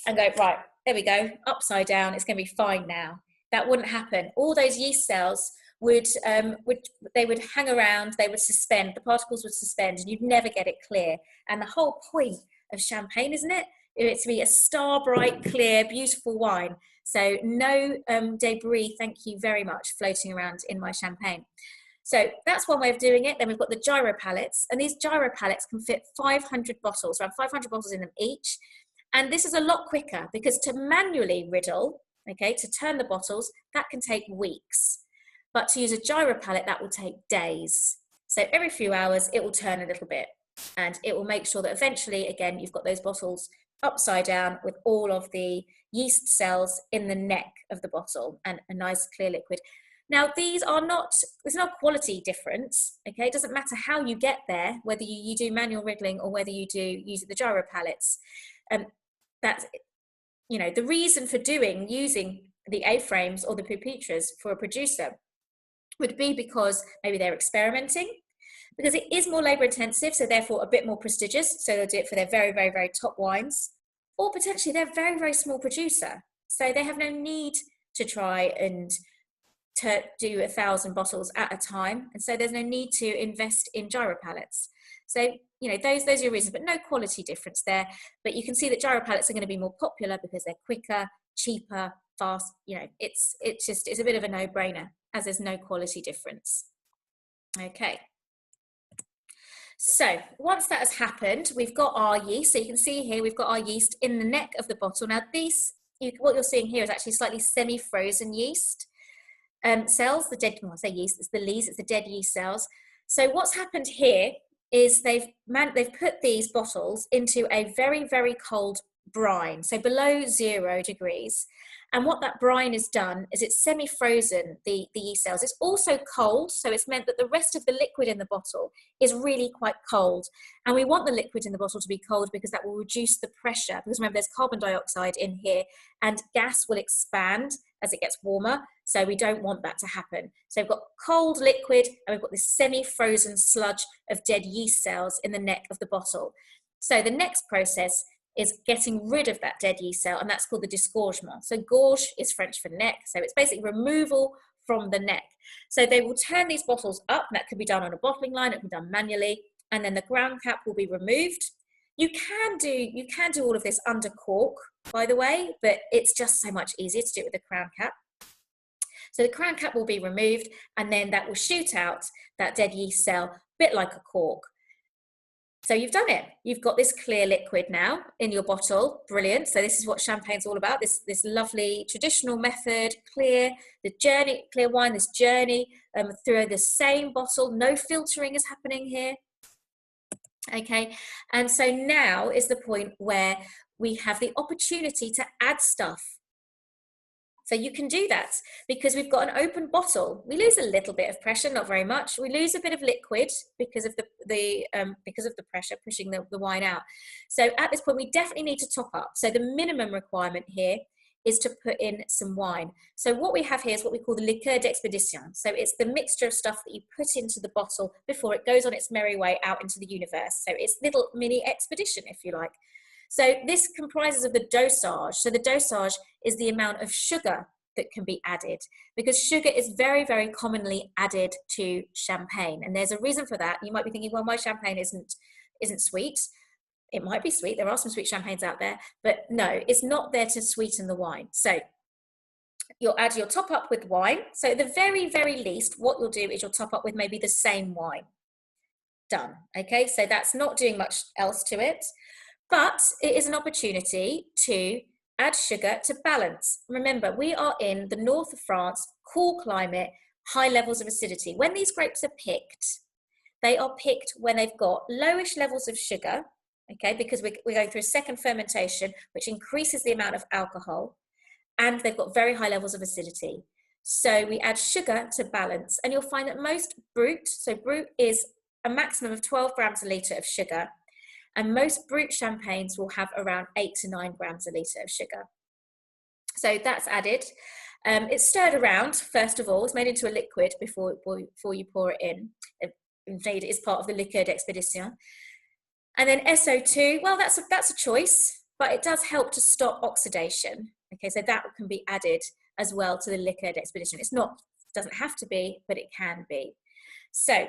and go, right, there we go, upside down, it's going to be fine now. That wouldn't happen. All those yeast cells would hang around, they would suspend, the particles would suspend, and you'd never get it clear. And the whole point of champagne, isn't it? It's to be a star bright, clear, beautiful wine. So no debris, thank you very much, floating around in my champagne. So that's one way of doing it. Then we've got the gyro pallets, and these gyro pallets can fit 500 bottles, around 500 bottles in them each. And this is a lot quicker because to manually riddle, okay, to turn the bottles, that can take weeks. But to use a gyro pallet, that will take days. So every few hours, it will turn a little bit, and it will make sure that eventually, again, you've got those bottles upside down with all of the yeast cells in the neck of the bottle and a nice clear liquid. Now, there's no quality difference, okay? It doesn't matter how you get there, whether you do manual riddling or whether you do use the gyro pallets. That's, you know, the reason for using the A-frames or the pupitres for a producer would be because maybe they're experimenting, because it is more labor intensive, so therefore a bit more prestigious. So they'll do it for their very, very, very top wines, or potentially they're a very, very small producer. So they have no need to try and to do 1,000 bottles at a time. And so there's no need to invest in gyro pallets. So, you know, those are your reasons, but no quality difference there. But you can see that gyro pallets are going to be more popular because they're quicker, cheaper, fast. You know, it's a bit of a no-brainer, as there's no quality difference. Okay. So once that has happened, we've got our yeast. So you can see here, we've got our yeast in the neck of the bottle. Now what you're seeing here is actually slightly semi-frozen yeast cells, the dead, well, I say yeast, it's the lees, it's the dead yeast cells. So what's happened here is they've put these bottles into a very, very cold brine, so below 0 degrees. And what that brine has done is it's semi-frozen the yeast cells. It's also cold, so it's meant that the rest of the liquid in the bottle is really quite cold. And we want the liquid in the bottle to be cold because that will reduce the pressure. Because remember, there's carbon dioxide in here, and gas will expand as it gets warmer. So we don't want that to happen. So we've got cold liquid, and we've got this semi-frozen sludge of dead yeast cells in the neck of the bottle. So the next process is getting rid of that dead yeast cell, and that's called the disgorgement. So gorge is French for neck, so it's basically removal from the neck. So they will turn these bottles up, and that can be done on a bottling line, it can be done manually, and then the ground cap will be removed. You can do all of this under cork, by the way, but it's just so much easier to do it with the crown cap. So the crown cap will be removed, and then that will shoot out that dead yeast cell, a bit like a cork. So you've done it. You've got this clear liquid now in your bottle. Brilliant. So this is what champagne's all about. This lovely traditional method, clear wine, this journey through the same bottle. No filtering is happening here. Okay. And so now is the point where we have the opportunity to add stuff. So you can do that because we've got an open bottle. We lose a little bit of pressure, not very much. We lose a bit of liquid because of the pressure pushing the wine out. So at this point, we definitely need to top up. So the minimum requirement here is to put in some wine. So what we have here is what we call the liqueur d'expédition. So it's the mixture of stuff that you put into the bottle before it goes on its merry way out into the universe. So it's a little mini expedition, if you like. So this comprises of the dosage. So the dosage is the amount of sugar that can be added, because sugar is very, very commonly added to champagne. And there's a reason for that. You might be thinking, well, my champagne isn't sweet. It might be sweet. There are some sweet champagnes out there, but no, it's not there to sweeten the wine. So you'll add your top up with wine. So at the very, very least, what you'll do is you'll top up with maybe the same wine. Done. Okay, so that's not doing much else to it. But it is an opportunity to add sugar to balance. Remember, we are in the north of France, cool climate, high levels of acidity. When these grapes are picked, they are picked when they've got lowish levels of sugar, okay, because we're going through a second fermentation, which increases the amount of alcohol, and they've got very high levels of acidity. So we add sugar to balance, and you'll find that most brut, so brut is a maximum of 12 grams a litre of sugar, and most brut champagnes will have around 8 to 9 grams a litre of sugar. So that's added. It's stirred around, first of all. It's made into a liquid before you pour it in. Indeed, it is part of the liqueur d'expédition. And then SO2, well, that's a choice, but it does help to stop oxidation. Okay, so that can be added as well to the liqueur d'expédition. Doesn't have to be, but it can be. So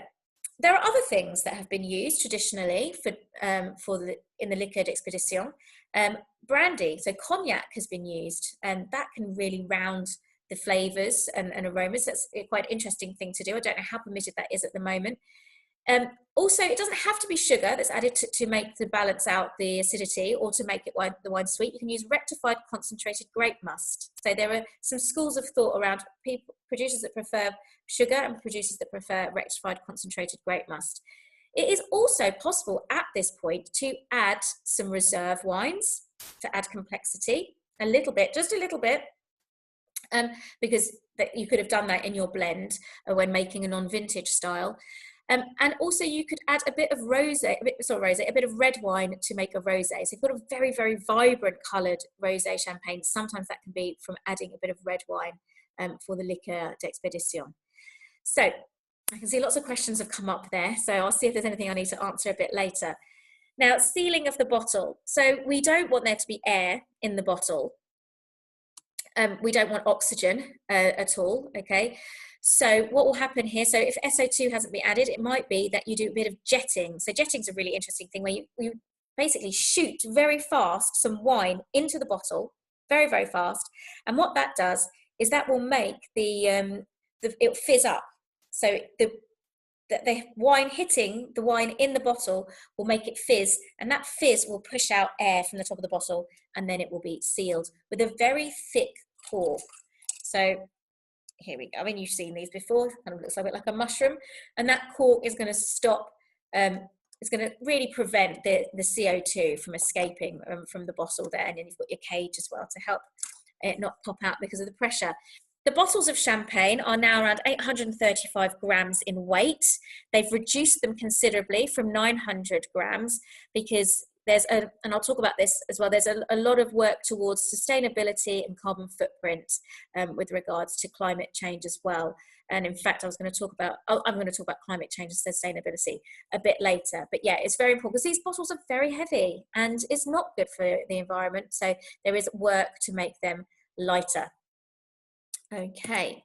there are other things that have been used traditionally in the liqueur d'expédition. Brandy, so cognac has been used, and that can really round the flavours and aromas. That's quite an interesting thing to do. I don't know how permitted that is at the moment. Also, it doesn't have to be sugar that's added to balance out the acidity or to make the wine sweet. You can use rectified concentrated grape must. So there are some schools of thought around producers that prefer sugar and producers that prefer rectified concentrated grape must. It is also possible at this point to add some reserve wines to add complexity, a little bit, just a little bit, because you could have done that in your blend when making a non-vintage style. And also you could add a bit of a bit of red wine to make a rosé. So if you've got a very, very vibrant coloured rosé champagne, sometimes that can be from adding a bit of red wine for the liqueur d'expédition. So I can see lots of questions have come up there. So I'll see if there's anything I need to answer a bit later. Now, sealing of the bottle. So we don't want there to be air in the bottle. We don't want oxygen at all, okay? So what will happen here, so if SO2 hasn't been added, it might be that you do a bit of jetting. So jetting is a really interesting thing where you basically shoot very fast some wine into the bottle, very, very fast. And what that does is that will make it'll fizz up. So the wine hitting the wine in the bottle will make it fizz, and that fizz will push out air from the top of the bottle, and then it will be sealed with a very thick cork. So here we go. I mean, you've seen these before. It kind of looks a bit like a mushroom, and that cork is going to stop it's going to really prevent the CO2 from escaping from the bottle there. And then you've got your cage as well to help it not pop out because of the pressure. The bottles of champagne are now around 835 grams in weight. They've reduced them considerably from 900 grams because and I'll talk about this as well, there's a lot of work towards sustainability and carbon footprint with regards to climate change as well. And in fact, I'm going to talk about climate change and sustainability a bit later. But yeah, it's very important because these bottles are very heavy and it's not good for the environment. So there is work to make them lighter. Okay.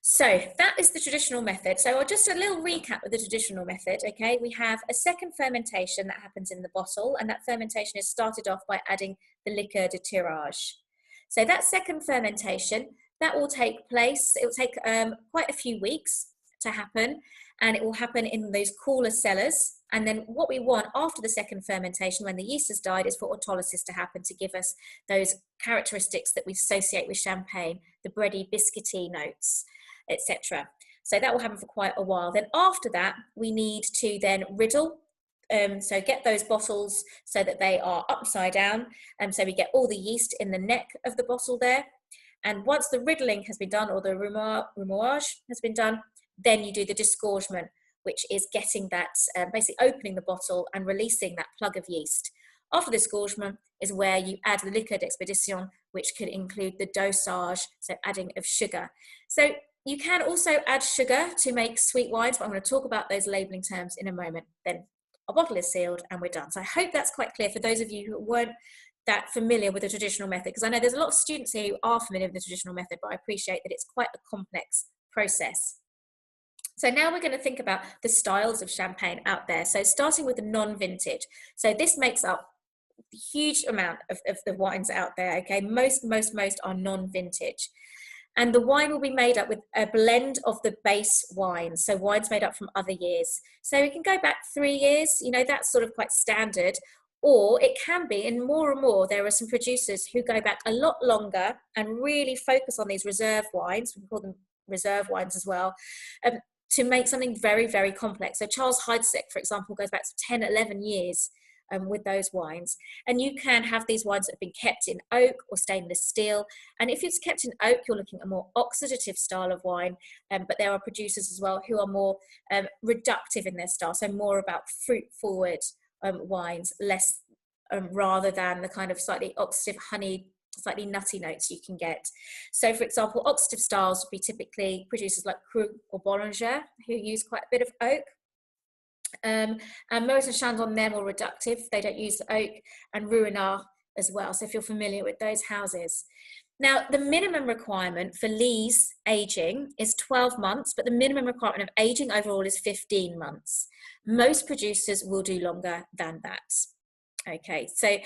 So that is the traditional method. So just a little recap of the traditional method, okay? We have a second fermentation that happens in the bottle, and that fermentation is started off by adding the liqueur de tirage. So that second fermentation, that will take place, it will take quite a few weeks to happen, and it will happen in those cooler cellars. And then what we want after the second fermentation, when the yeast has died, is for autolysis to happen to give us those characteristics that we associate with champagne, the bready, biscuity notes, etc. So that will happen for quite a while. Then after that, we need to then riddle. So get those bottles so that they are upside down. So we get all the yeast in the neck of the bottle there. And once the riddling has been done, or the remoulage has been done, then you do the disgorgement, which is getting that, basically opening the bottle and releasing that plug of yeast. After disgorgement is where you add the liqueur d'expédition, which could include the dosage, so adding of sugar. So you can also add sugar to make sweet wines, but I'm going to talk about those labelling terms in a moment. Then our bottle is sealed and we're done. So I hope that's quite clear for those of you who weren't that familiar with the traditional method, because I know there's a lot of students here who are familiar with the traditional method, but I appreciate that it's quite a complex process. So now we're going to think about the styles of champagne out there. So starting with the non-vintage. So this makes up a huge amount of the wines out there, okay? Most are non-vintage. And the wine will be made up with a blend of the base wines, so wines made up from other years. So we can go back 3 years, you know, that's sort of quite standard. Or it can be, and more, there are some producers who go back a lot longer and really focus on these reserve wines, we call them reserve wines as well, to make something very, very complex. So Charles Heidsieck, for example, goes back to 10, 11 years with those wines. And you can have these wines that have been kept in oak or stainless steel. And if it's kept in oak, you're looking at a more oxidative style of wine. But there are producers as well who are more reductive in their style, so more about fruit-forward wines, less rather than the kind of slightly oxidative honey, slightly nutty notes you can get. So for example, oxidative styles would be typically producers like Krug or Bollinger, who use quite a bit of oak. And Moet and Chandon, they're more reductive, they don't use the oak, and Ruinart as well, so if you're familiar with those houses. Now, the minimum requirement for lees aging is 12 months, but the minimum requirement of aging overall is 15 months. Most producers will do longer than that. Okay, so,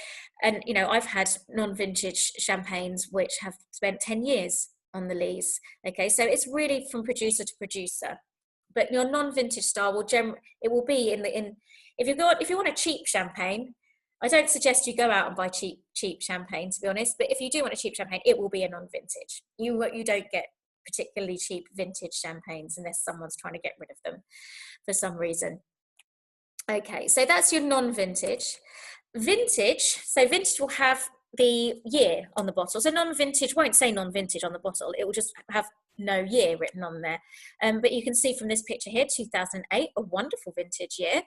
and you know, I've had non-vintage champagnes which have spent 10 years on the lees. Okay, so it's really from producer to producer. But your non-vintage style will it will be if you want a cheap champagne, I don't suggest you go out and buy cheap champagne, to be honest. But if you do want a cheap champagne, it will be a non-vintage. You don't get particularly cheap vintage champagnes unless someone's trying to get rid of them for some reason. Okay, so that's your non-vintage. Vintage, so vintage will have the year on the bottle. So non-vintage won't say non-vintage on the bottle. It will just have no year written on there. But you can see from this picture here, 2008, a wonderful vintage year.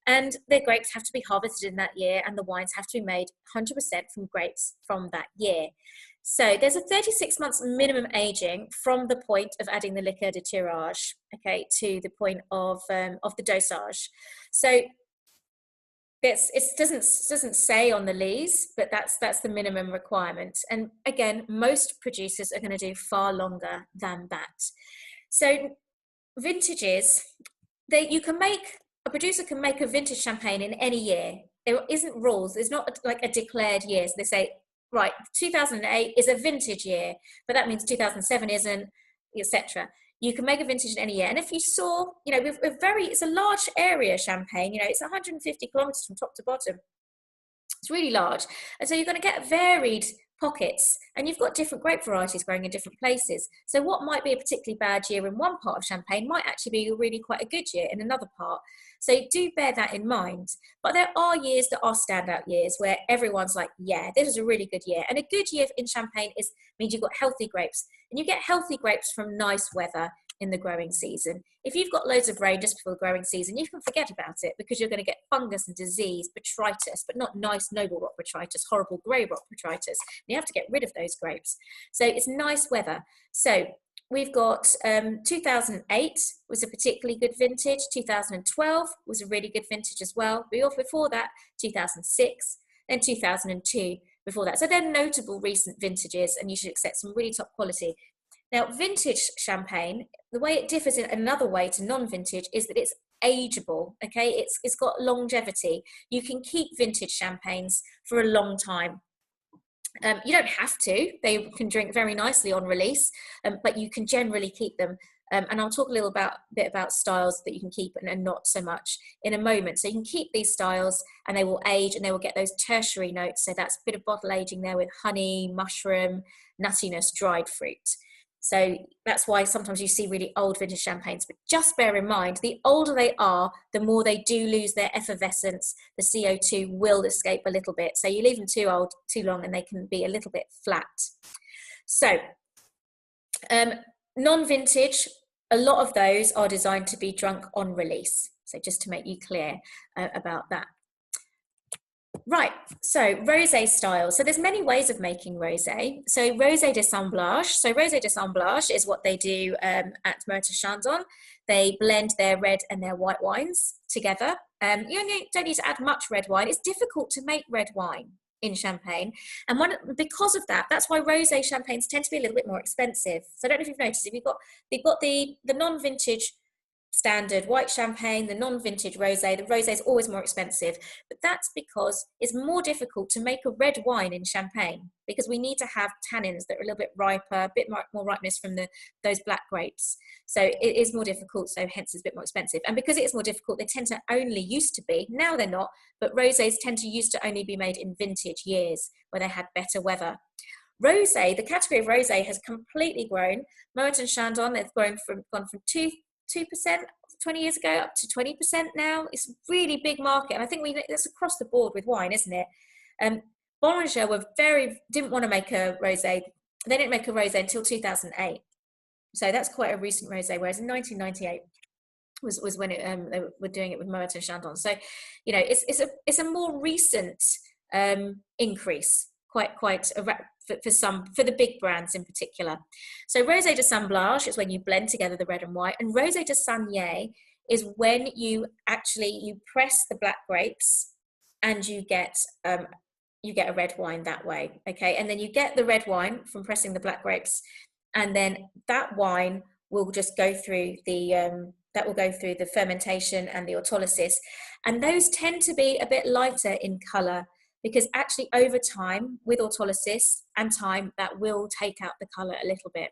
And the grapes have to be harvested in that year, and the wines have to be made 100% from grapes from that year. So there's a 36 months minimum aging from the point of adding the liqueur de tirage, okay, to the point of the dosage. So it doesn't say on the lees, but that's the minimum requirement. And again, most producers are going to do far longer than that. So vintages, a producer can make a vintage champagne in any year. There isn't rules. There's not like a declared year. So they say, right, 2008 is a vintage year, but that means 2007 isn't, etc. You can make a vintage in any year. And if you saw, you know, it's a large area Champagne, you know, it's 150 kilometers from top to bottom. It's really large. And so you're going to get varied pockets, and you've got different grape varieties growing in different places. So what might be a particularly bad year in one part of Champagne might actually be really quite a good year in another part. So do bear that in mind. But there are years that are standout years where everyone's like, yeah, this is a really good year. And a good year in Champagne means you've got healthy grapes, and you get healthy grapes from nice weather in the growing season. If you've got loads of rain just before the growing season, you can forget about it, because you're going to get fungus and disease, botrytis, but not nice noble rock botrytis, horrible grey rock botrytis. And you have to get rid of those grapes. So it's nice weather. So we've got 2008 was a particularly good vintage. 2012 was a really good vintage as well. Before that, 2006, then 2002 before that. So they're notable recent vintages, and you should expect some really top quality. Now, vintage Champagne, the way it differs in another way to non-vintage is that it's ageable, okay? It's got longevity. You can keep vintage champagnes for a long time. You don't have to. They can drink very nicely on release, but you can generally keep them. And I'll talk a little bit about styles that you can keep and not so much in a moment. So you can keep these styles, and they will age, and they will get those tertiary notes. So that's a bit of bottle aging there with honey, mushroom, nuttiness, dried fruit. So that's why sometimes you see really old vintage champagnes, but just bear in mind, the older they are, the more they do lose their effervescence. The CO2 will escape a little bit. So you leave them too old, too long, and they can be a little bit flat. So non-vintage, a lot of those are designed to be drunk on release. So just to make you clear about that. Right, so rosé style. So there's many ways of making rosé. So rosé d'assemblage. So rosé d'assemblage is what they do at Moët & Chandon. They blend their red and their white wines together. You don't need to add much red wine. It's difficult to make red wine in Champagne. And because of that, that's why rosé champagnes tend to be a little bit more expensive. So I don't know if you've noticed, if you've got the non-vintage standard white champagne, the non-vintage rosé. The rosé is always more expensive, but that's because it's more difficult to make a red wine in Champagne, because we need to have tannins that are a little bit riper, a bit more ripeness from those black grapes. So it is more difficult, so hence it's a bit more expensive. And because it's more difficult, they tend to used to be, now they're not, but rosés tend to used to only be made in vintage years where they had better weather. Rosé, the category of rosé has completely grown. Moët & Chandon, they've gone from 2% 20 years ago up to 20% now. It's a really big market, and I think that's across the board with wine, isn't it? Bollinger didn't want to make a rosé. They didn't make a rosé until 2008, so that's quite a recent rosé. Whereas in 1998 was when they were doing it with Moët & Chandon. So it's a more recent increase, quite for the big brands in particular. So rosé d'assemblage is when you blend together the red and white, and rosé de saignée is when you press the black grapes and you get a red wine that way, okay? And then you get the red wine from pressing the black grapes, and then that wine will just go through the fermentation and the autolysis, and those tend to be a bit lighter in color, because actually over time, with autolysis and time, that will take out the colour a little bit.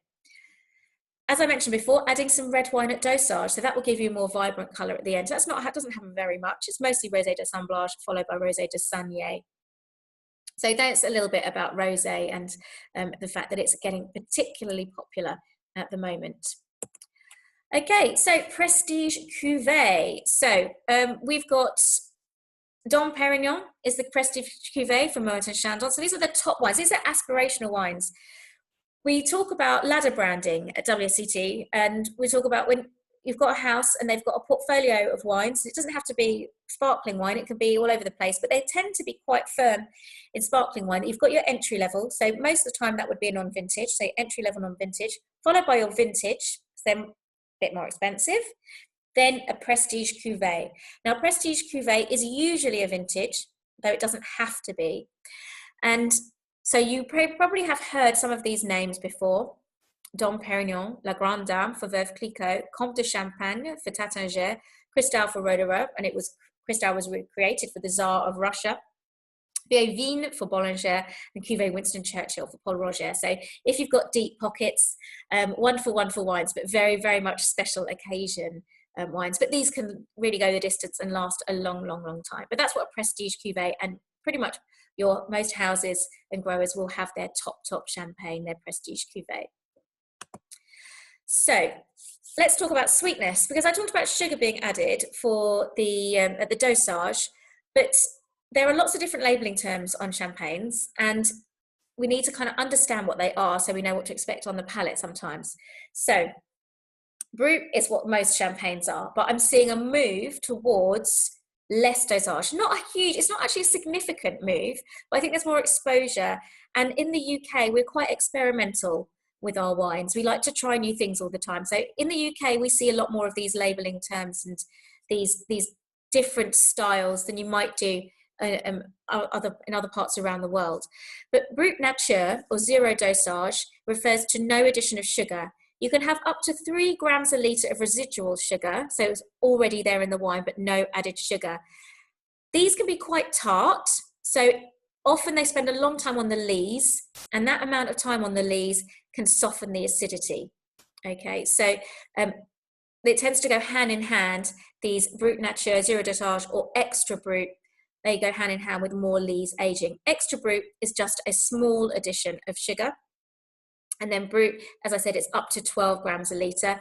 As I mentioned before, adding some red wine at dosage, so that will give you a more vibrant colour at the end. That doesn't happen very much. It's mostly rosé d'assemblage followed by rosé de saignée. So that's a little bit about rosé and the fact that it's getting particularly popular at the moment. Okay, so prestige cuvée. So we've got Dom Pérignon is the prestige cuvée from Moët & Chandon. So these are the top wines. These are aspirational wines. We talk about ladder branding at WSET, and we talk about when you've got a house and they've got a portfolio of wines. It doesn't have to be sparkling wine. It can be all over the place, but they tend to be quite firm in sparkling wine. You've got your entry level. So most of the time that would be a non-vintage, so entry level non-vintage, followed by your vintage, then a bit more expensive. Then a prestige cuvée. Now, prestige cuvée is usually a vintage, though it doesn't have to be. And so you probably have heard some of these names before. Dom Pérignon, La Grande Dame for Veuve Clicquot, Comte de Champagne for Taittinger, Cristal for Roederer, and Cristal was created for the Tsar of Russia. Vieille Vigne for Bollinger, and Cuvée Winston Churchill for Paul Roger. So if you've got deep pockets, wonderful wines, but very, very much special occasion wines, but these can really go the distance and last a long time. But that's what a prestige cuvée and pretty much most houses and growers will have their top champagne, their prestige cuvée. So let's talk about sweetness, because I talked about sugar being added for the dosage, but there are lots of different labeling terms on champagnes, and we need to kind of understand what they are so we know what to expect on the palate sometimes. So brut is what most champagnes are, but I'm seeing a move towards less dosage. It's not actually a significant move, but I think there's more exposure. And in the UK, we're quite experimental with our wines. We like to try new things all the time. So in the UK, we see a lot more of these labeling terms and these different styles than you might do in other parts around the world. But brut nature, or zero dosage, refers to no addition of sugar. You can have up to 3 grams a litre of residual sugar, so it's already there in the wine, but no added sugar. These can be quite tart, so often they spend a long time on the lees, and that amount of time on the lees can soften the acidity. Okay, so it tends to go hand in hand, these brut nature, zero dosage, or extra brut, they go hand in hand with more lees aging. Extra brut is just a small addition of sugar. And then brut, as I said, it's up to 12 grams a litre.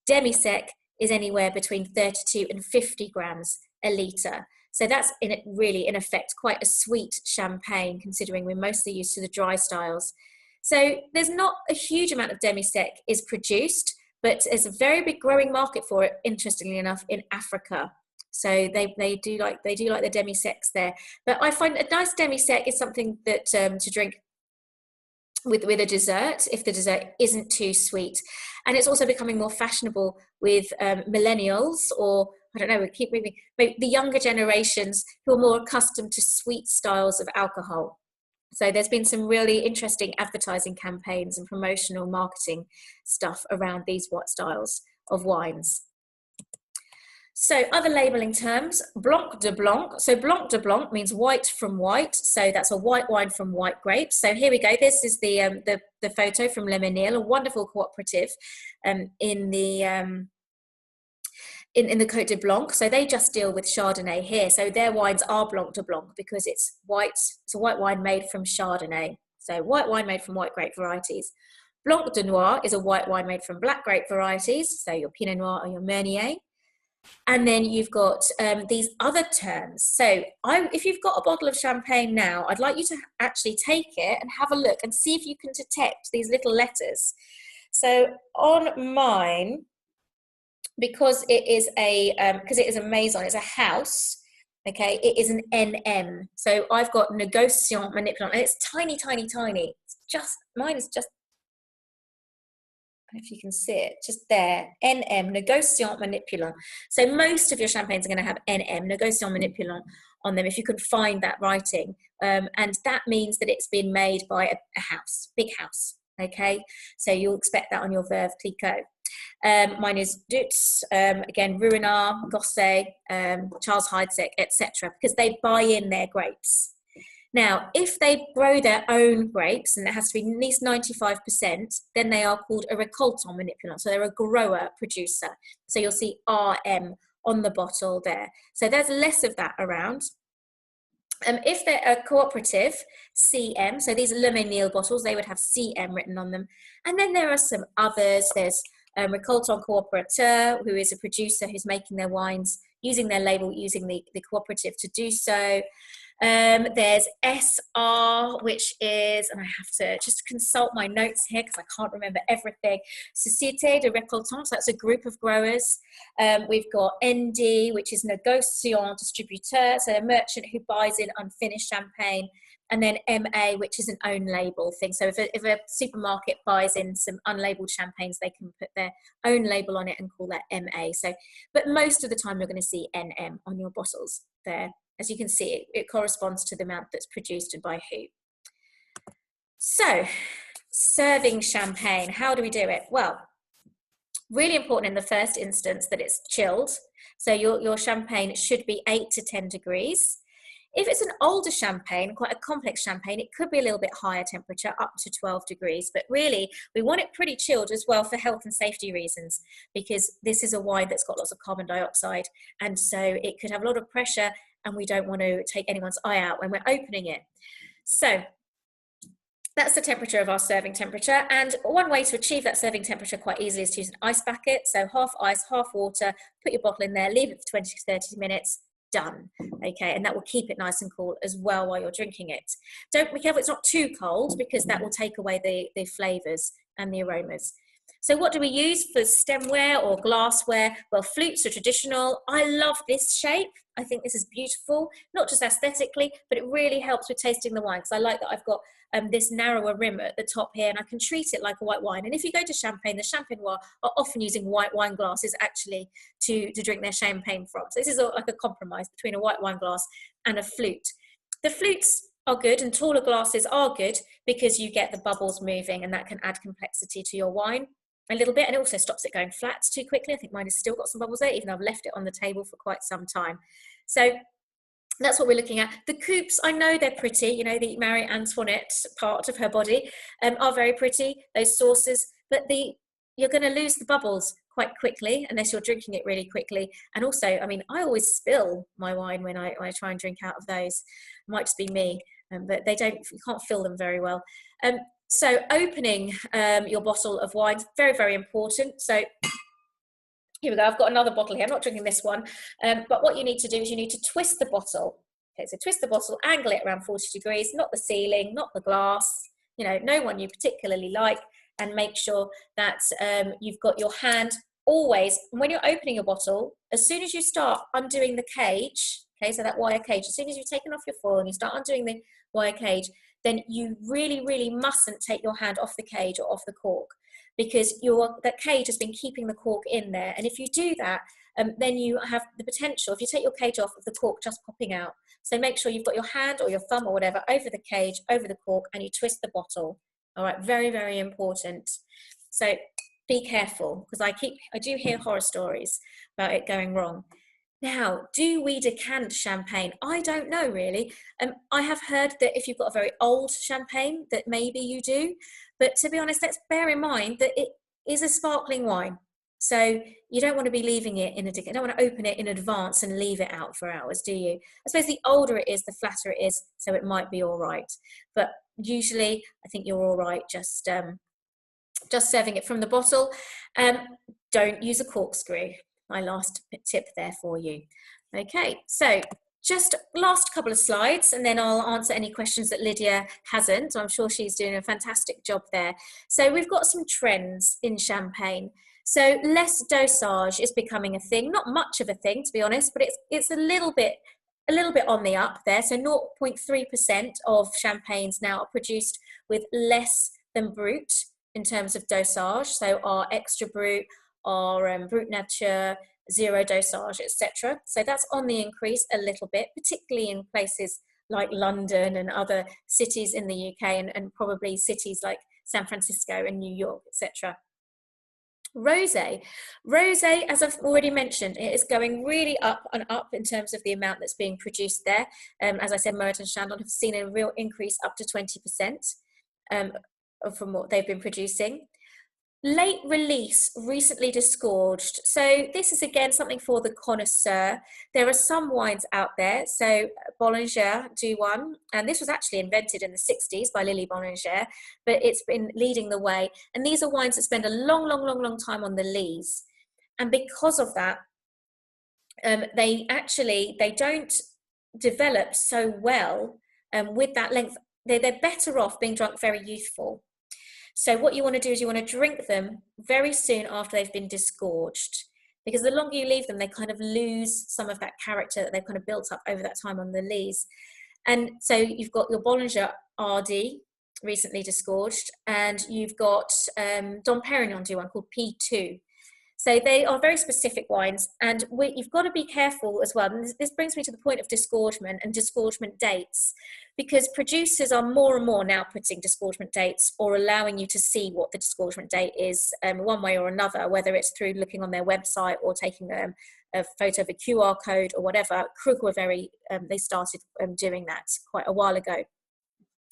Demi-sec is anywhere between 32 and 50 grams a litre. So that's really, in effect, quite a sweet champagne, considering we're mostly used to the dry styles. So there's not a huge amount of demi-sec is produced, but there's a very big growing market for it, interestingly enough, in Africa. So they do like the demi-secs there. But I find a nice demi-sec is something that to drink with a dessert, if the dessert isn't too sweet. And it's also becoming more fashionable with millennials, or I don't know, we keep moving, maybe the younger generations who are more accustomed to sweet styles of alcohol. So there's been some really interesting advertising campaigns and promotional marketing stuff around these styles of wines. So other labeling terms, Blanc de Blanc. So Blanc de Blanc means white from white. So that's a white wine from white grapes. So here we go. This is the photo from Le Menil, a wonderful cooperative in the Côte de Blanc. So they just deal with Chardonnay here. So their wines are Blanc de Blanc because it's white. It's a white wine made from Chardonnay. So white wine made from white grape varieties. Blanc de Noir is a white wine made from black grape varieties. So your Pinot Noir or your Meunier. And then you've got these other terms. So if you've got a bottle of champagne now, I'd like you to actually take it and have a look and see if you can detect these little letters. So on mine, because it is a maison, it's a house, okay, it is an NM. So I've got négociant manipulant, and it's tiny, tiny, tiny. Mine is just, if you can see it, just there, NM, négociant manipulant. So most of your champagnes are going to have NM, négociant manipulant, on them if you can find that writing. And that means that it's been made by a house, big house, okay? So you'll expect that on your Veuve Clicquot. Mine is Dutz, again, Ruinart, Gourmet, Charles Heidsieck, etc., because they buy in their grapes. Now, if they grow their own grapes, and it has to be at least 95%, then they are called a récoltant manipulant. So they're a grower producer. So you'll see RM on the bottle there. So there's less of that around. If they're a cooperative, CM, so these are Le Menil bottles, they would have CM written on them. And then there are some others. There's Récoltant Coopérateur, who is a producer who's making their wines, using their label, using the cooperative to do so. There's SR, which is, and I have to just consult my notes here because I can't remember everything, Société de Récoltants, so that's a group of growers. We've got ND, which is Négociant Distributeur, so a merchant who buys in unfinished champagne. And then MA, which is an own label thing. So if a supermarket buys in some unlabeled champagnes, they can put their own label on it and call that MA. So, but most of the time you're going to see NM on your bottles there. As you can see, it corresponds to the amount that's produced and by who. So, serving champagne, how do we do it? Well, really important in the first instance that it's chilled. So your champagne should be 8 to 10 degrees. If it's an older champagne, quite a complex champagne, it could be a little bit higher temperature, up to 12 degrees. But really, we want it pretty chilled as well for health and safety reasons, because this is a wine that's got lots of carbon dioxide. And so it could have a lot of pressure and we don't want to take anyone's eye out when we're opening it. So that's the temperature of our serving temperature. And one way to achieve that serving temperature quite easily is to use an ice bucket. So half ice, half water, put your bottle in there, leave it for 20 to 30 minutes, done. Okay, and that will keep it nice and cool as well while you're drinking it. Don't be careful it's not too cold, because that will take away the flavors and the aromas. So what do we use for stemware or glassware? Well, flutes are traditional. I love this shape. I think this is beautiful, not just aesthetically, but it really helps with tasting the wine, because I like that I've got this narrower rim at the top here, and I can treat it like a white wine. And if you go to Champagne, the Champenois are often using white wine glasses actually to drink their champagne from. So this is like a compromise between a white wine glass and a flute. The flutes are good, and taller glasses are good because you get the bubbles moving, and that can add complexity to your wine a little bit, and it also stops it going flat too quickly. I think mine has still got some bubbles there, even though I've left it on the table for quite some time. So that's what we're looking at. The coupes, I know they're pretty, you know, the Marie Antoinette part of her body are very pretty, those saucers, but you're going to lose the bubbles quite quickly unless you're drinking it really quickly. And also, I mean, I always spill my wine when I try and drink out of those. It might just be me, but you can't fill them very well. So opening your bottle of wine is very, very important. So here we go, I've got another bottle here. I'm not drinking this one, but what you need to do is you need to twist the bottle. Okay, so twist the bottle, angle it around 40 degrees, not the ceiling, not the glass, you know, no one you particularly like, and make sure that you've got your hand always, when you're opening your bottle, as soon as you start undoing the cage, okay, so that wire cage, as soon as you've taken off your foil and you start undoing the wire cage, then you really, really mustn't take your hand off the cage or off the cork, because that cage has been keeping the cork in there. And if you do that, then you have the potential, if you take your cage off, of the cork just popping out. So make sure you've got your hand or your thumb or whatever over the cage, over the cork, and you twist the bottle. All right, very, very important. So be careful, because I do hear horror stories about it going wrong. Now, do we decant champagne? I don't know really. I have heard that if you've got a very old champagne, that maybe you do. But to be honest, let's bear in mind that it is a sparkling wine. So you don't want to be leaving it in a decant. You don't want to open it in advance and leave it out for hours, do you? I suppose the older it is, the flatter it is, so it might be all right. But usually, I think you're all right just serving it from the bottle. Don't use a corkscrew. My last tip there for you. Okay, so just last couple of slides, and then I'll answer any questions that Lydia hasn't. I'm sure she's doing a fantastic job there. So we've got some trends in champagne. So less dosage is becoming a thing, not much of a thing to be honest, but it's a little bit on the up there. So 0.3% of champagnes now are produced with less than brut in terms of dosage. So our extra brut, our brut nature, zero dosage, etc. So that's on the increase a little bit, particularly in places like London and other cities in the UK, and probably cities like San Francisco and New York, etc. Rosé, as I've already mentioned, it is going really up and up in terms of the amount that's being produced there. As I said, Moet and Chandon have seen a real increase up to 20% from what they've been producing. Late release, recently disgorged. So this is again something for the connoisseur. There are some wines out there. So Bollinger do one, and this was actually invented in the 60s by Lily Bollinger, but it's been leading the way. And these are wines that spend a long time on the lees. And because of that, they don't develop so well with that length. They're better off being drunk very youthful. So what you want to do is you want to drink them very soon after they've been disgorged, because the longer you leave them, they kind of lose some of that character that they've kind of built up over that time on the lees. And so you've got your Bollinger RD, recently disgorged, and you've got Dom Perignon do one called P2. So they are very specific wines, and you've got to be careful as well. And this brings me to the point of disgorgement and disgorgement dates, because producers are more and more now putting disgorgement dates or allowing you to see what the disgorgement date is one way or another, whether it's through looking on their website or taking a photo of a QR code or whatever. Krug were they started doing that quite a while ago.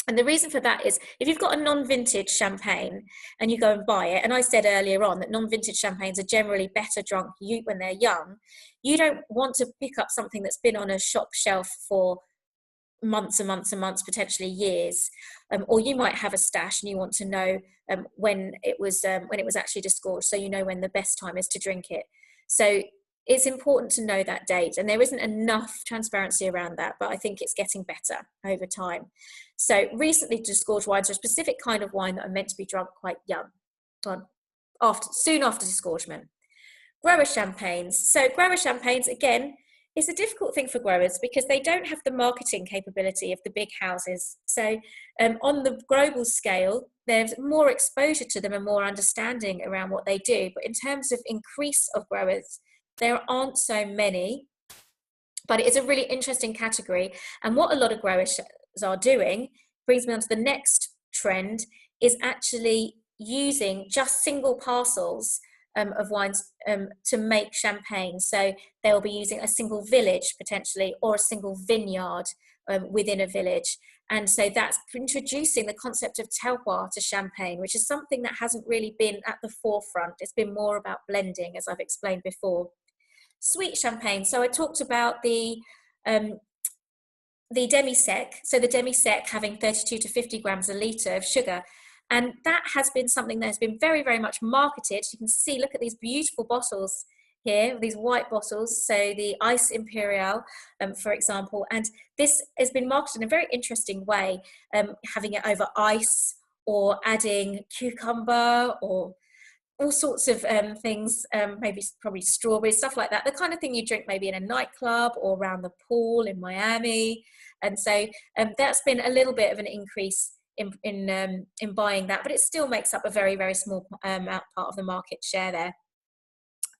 And the reason for that is if you've got a non-vintage champagne and you go and buy it, and I said earlier on that non-vintage champagnes are generally better drunk when they're young, you don't want to pick up something that's been on a shop shelf for months and months and months, potentially years, or you might have a stash and you want to know when it was actually disgorged, so you know when the best time is to drink it. So it's important to know that date, and there isn't enough transparency around that, but I think it's getting better over time. So recently disgorged wines are a specific kind of wine that are meant to be drunk quite young, soon after disgorgement. Grower champagnes. So grower champagnes, again, it's a difficult thing for growers because they don't have the marketing capability of the big houses. So on the global scale, there's more exposure to them and more understanding around what they do. But in terms of increase of growers, there aren't so many, but it is a really interesting category. And what a lot of growers are doing brings me on to the next trend, is actually using just single parcels of wines to make champagne. So they'll be using a single village potentially, or a single vineyard within a village. And so that's introducing the concept of terroir to champagne, which is something that hasn't really been at the forefront. It's been more about blending, as I've explained before. Sweet champagne. So I talked about the demi-sec. So the demi-sec having 32 to 50 grams a litre of sugar. And that has been something that has been very, very much marketed. You can see, look at these beautiful bottles here, these white bottles. So the Ice Imperial, for example, and this has been marketed in a very interesting way, having it over ice or adding cucumber or all sorts of things, probably strawberries, stuff like that. The kind of thing you drink maybe in a nightclub or around the pool in Miami. And so that's been a little bit of an increase in buying that, but it still makes up a very, very small part of the market share there.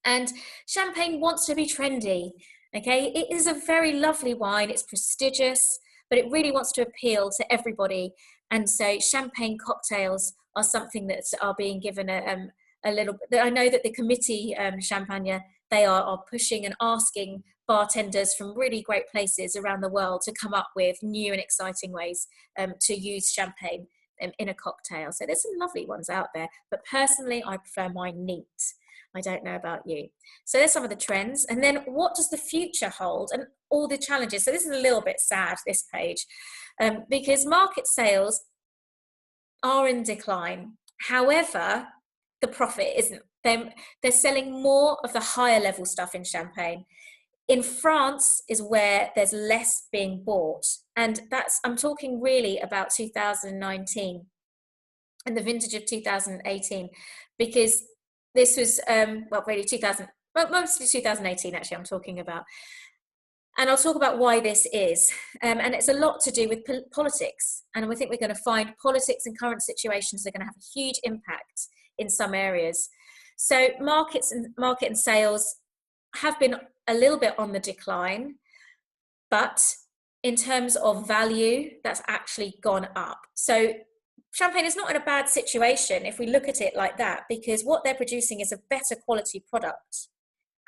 And champagne wants to be trendy. Okay, it is a very lovely wine. It's prestigious, but it really wants to appeal to everybody. And so champagne cocktails are something that are being given a little bit. I know that the committee Champagne, they are pushing and asking bartenders from really great places around the world to come up with new and exciting ways to use champagne in a cocktail. So there's some lovely ones out there, but personally I prefer mine neat. I don't know about you. So there's some of the trends. And then what does the future hold and all the challenges? So this is a little bit sad, this page, because market sales are in decline. However, the profit isn't. They're selling more of the higher level stuff in champagne. In France is where there's less being bought. And I'm talking really about 2019 and the vintage of 2018, because this was, mostly 2018 actually I'm talking about. And I'll talk about why this is. And it's a lot to do with politics. And we think we're going to find politics and current situations are going to have a huge impact in some areas. So market and sales have been a little bit on the decline, but in terms of value, that's actually gone up. So champagne is not in a bad situation if we look at it like that, because what they're producing is a better quality product.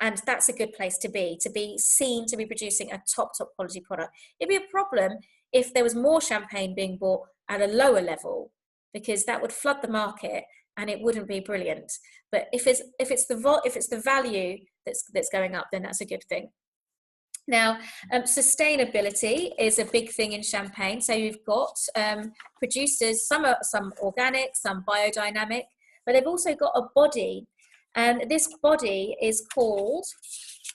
And that's a good place to be seen to be producing a top quality product. It'd be a problem if there was more champagne being bought at a lower level, because that would flood the market and it wouldn't be brilliant. But if it's the value that's going up, then that's a good thing. Now, sustainability is a big thing in champagne. So you've got producers, some organic, some biodynamic, but they've also got a body. And this body is called,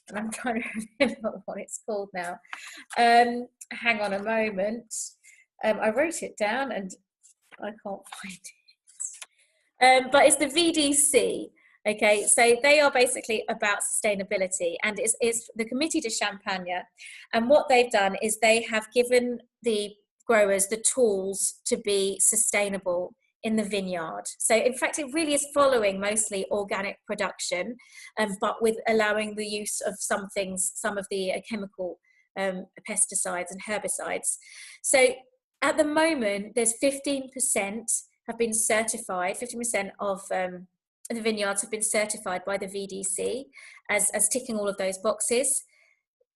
and I'm trying to remember what it's called now. Hang on a moment. I wrote it down and I can't find it. But it's the VDC. Okay, so they are basically about sustainability, and it's the Committee de Champagne. And what they've done is they have given the growers the tools to be sustainable in the vineyard. So in fact, it really is following mostly organic production, but with allowing the use of some of the chemical pesticides and herbicides. So at the moment, there's 15% have been certified, 15% of the vineyards have been certified by the VDC as ticking all of those boxes.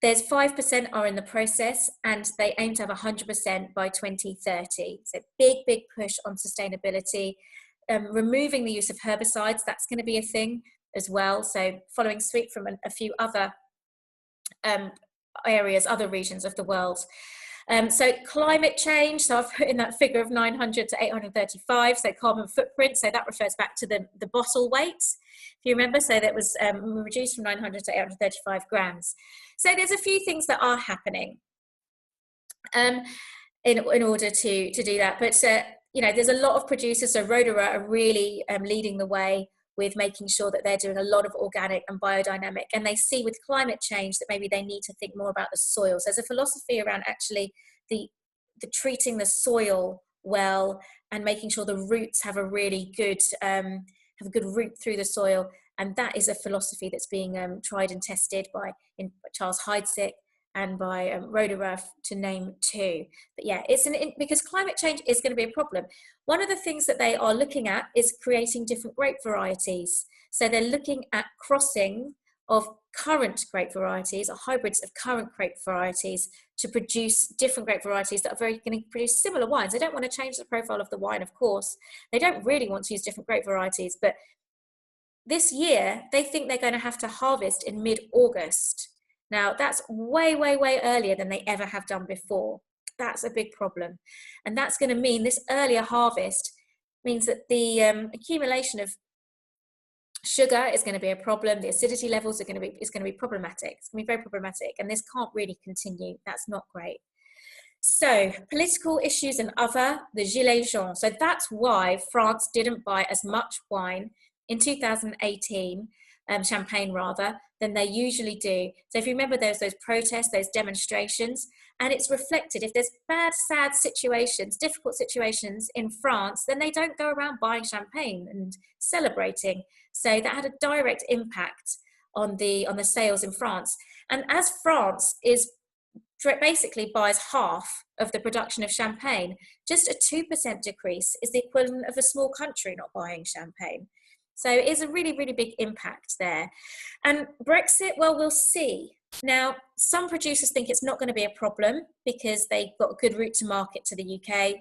There's 5% are in the process, and they aim to have 100% by 2030. So big, big push on sustainability. Removing the use of herbicides, that's going to be a thing as well. So following suit from a few other areas, other regions of the world. So climate change, so I've put in that figure of 900 to 835, so carbon footprint, so that refers back to the bottle weight, if you remember, so that was reduced from 900 to 835 grams. So there's a few things that are happening in order to do that, but you know, there's a lot of producers, so Rotorua are really leading the way with making sure that they're doing a lot of organic and biodynamic, and they see with climate change that maybe they need to think more about the soils. There's a philosophy around actually the treating the soil well and making sure the roots have a really good have a good root through the soil, and that is a philosophy that's being tried and tested by Charles Heidsieck and by Rotorua, to name two. But yeah, because climate change is going to be a problem. One of the things that they are looking at is creating different grape varieties. So they're looking at crossing of current grape varieties, or hybrids of current grape varieties, to produce different grape varieties that are going to produce similar wines. They don't want to change the profile of the wine, of course. They don't really want to use different grape varieties, but this year they think they're going to have to harvest in mid-August. Now, that's way, way, way earlier than they ever have done before. That's a big problem. And that's going to mean this earlier harvest means that the accumulation of sugar is going to be a problem. The acidity levels is going to be problematic. It's going to be very problematic. And this can't really continue. That's not great. So, political issues and other, the Gilets jaunes. So that's why France didn't buy as much wine in 2018, champagne rather, than they usually do. So if you remember, there's those protests, those demonstrations, and it's reflected. If there's bad, sad situations, difficult situations in France, then they don't go around buying champagne and celebrating. So that had a direct impact on the sales in France. And as France basically buys half of the production of champagne, just a 2% decrease is the equivalent of a small country not buying champagne. So it's a really, really big impact there. And Brexit, well, we'll see. Now, some producers think it's not going to be a problem because they've got a good route to market to the UK,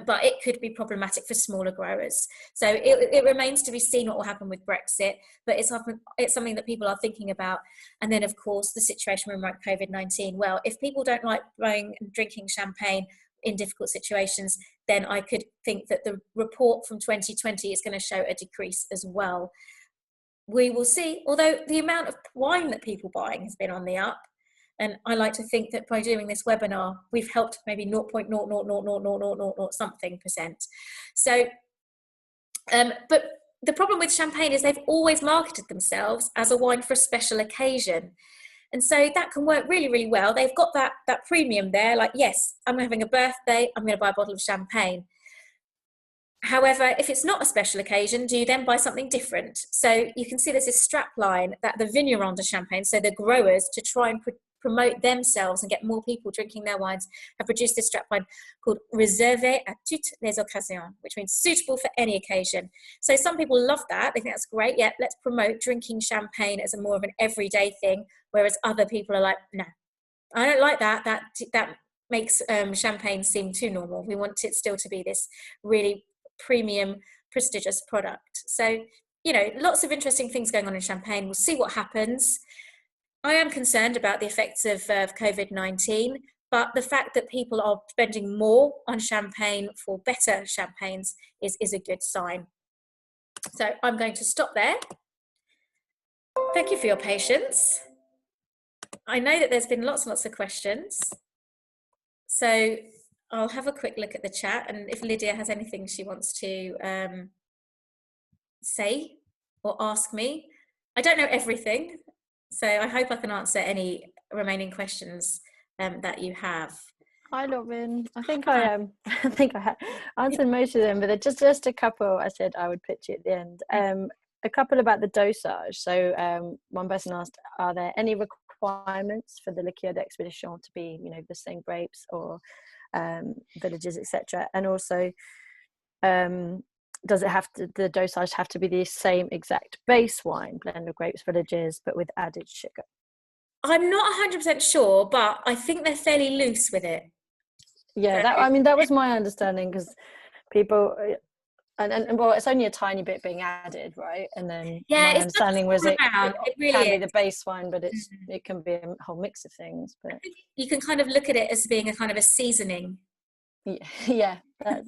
but it could be problematic for smaller growers. So it remains to be seen what will happen with Brexit, but it's something that people are thinking about. And then, of course, the situation around COVID-19. Well, if people don't like buying and drinking champagne in difficult situations, then I could think that the report from 2020 is going to show a decrease as well. We will see, although the amount of wine that people buying has been on the up, and I like to think that by doing this webinar, we've helped maybe 0.0000000 something percent. So, but the problem with champagne is they've always marketed themselves as a wine for a special occasion. And so that can work really, really well. They've got that premium there, like, yes, I'm having a birthday, I'm going to buy a bottle of champagne. However, if it's not a special occasion, do you then buy something different? So you can see there's this strap line that the vignerons de champagne, so the growers, to try and promote themselves and get more people drinking their wines, have produced this strap line called Réservé à toutes les occasions, which means suitable for any occasion. So some people love that. They think that's great. Yeah, let's promote drinking champagne as a more of an everyday thing, whereas other people are like, no, I don't like that. That makes champagne seem too normal. We want it still to be this really premium, prestigious product. So, you know, lots of interesting things going on in champagne. We'll see what happens. I am concerned about the effects of COVID-19, but the fact that people are spending more on champagne for better champagnes is a good sign. So I'm going to stop there. Thank you for your patience. I know that there's been lots and lots of questions. So I'll have a quick look at the chat, and if Lydia has anything she wants to say or ask me. I don't know everything, so I hope I can answer any remaining questions that you have. Hi, Lauren. I think I answered most of them, but just a couple I said I would pitch at the end. A couple about the dosage. So one person asked, are there any requirements for the liqueur d'expedition to be, you know, the same grapes or villages, etc.? And also, does the dosage have to be the same exact base wine, blend of grapes, villages, but with added sugar? I'm not 100% sure, but I think they're fairly loose with it. Yeah, So, that was my understanding, because people and well, it's only a tiny bit being added, right? And then yeah, my it's not understanding was all it around. It really can be is. the base wine, but Mm. it can be a whole mix of things. I But think you can kind of look at it as being a kind of a seasoning. yeah, that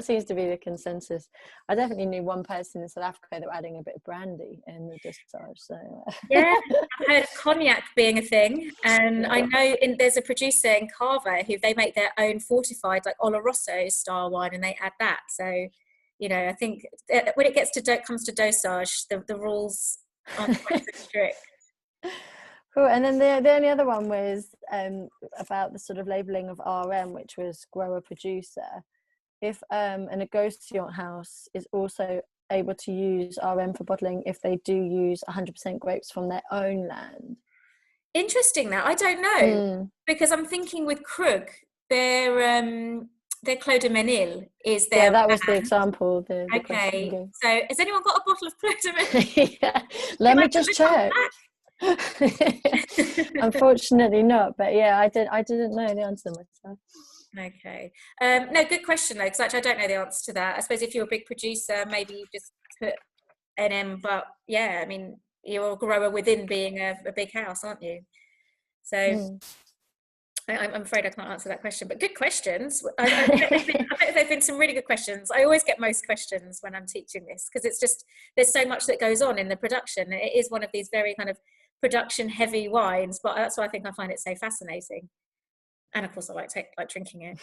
seems to be the consensus. I definitely knew one person in South Africa that were adding a bit of brandy in the dosage. So Yeah, I've heard of cognac being a thing, and I know there's a producer in Carver who they make their own fortified, like Oloroso style wine, and they add that. So, you know, I think when it gets to comes to dosage, the rules aren't quite so strict. cool. And then the only other one was about the sort of labeling of RM, which was grower producer. If a negociant house is also able to use RM for bottling if they do use 100% grapes from their own land. Interesting. That I don't know because I'm thinking with Krug, their Clos de Menil is Yeah, their that was the brand. example. The question you Okay, gave. so has anyone got a bottle of Clos de Menil? Yeah. Let me just check. Unfortunately not, but yeah, I didn't know the answer myself. Okay. No, good question though, because actually I don't know the answer to that. I suppose if you're a big producer, maybe you just put NM, but yeah, I mean, you're a grower within being a big house, aren't you? So I'm afraid I can't answer that question, but good questions. I bet there've been some really good questions. I always get most questions when I'm teaching this because it's just, there's so much that goes on in the production. It is one of these very kind of production heavy wines, but that's why I think I find it so fascinating. And of course I like drinking it.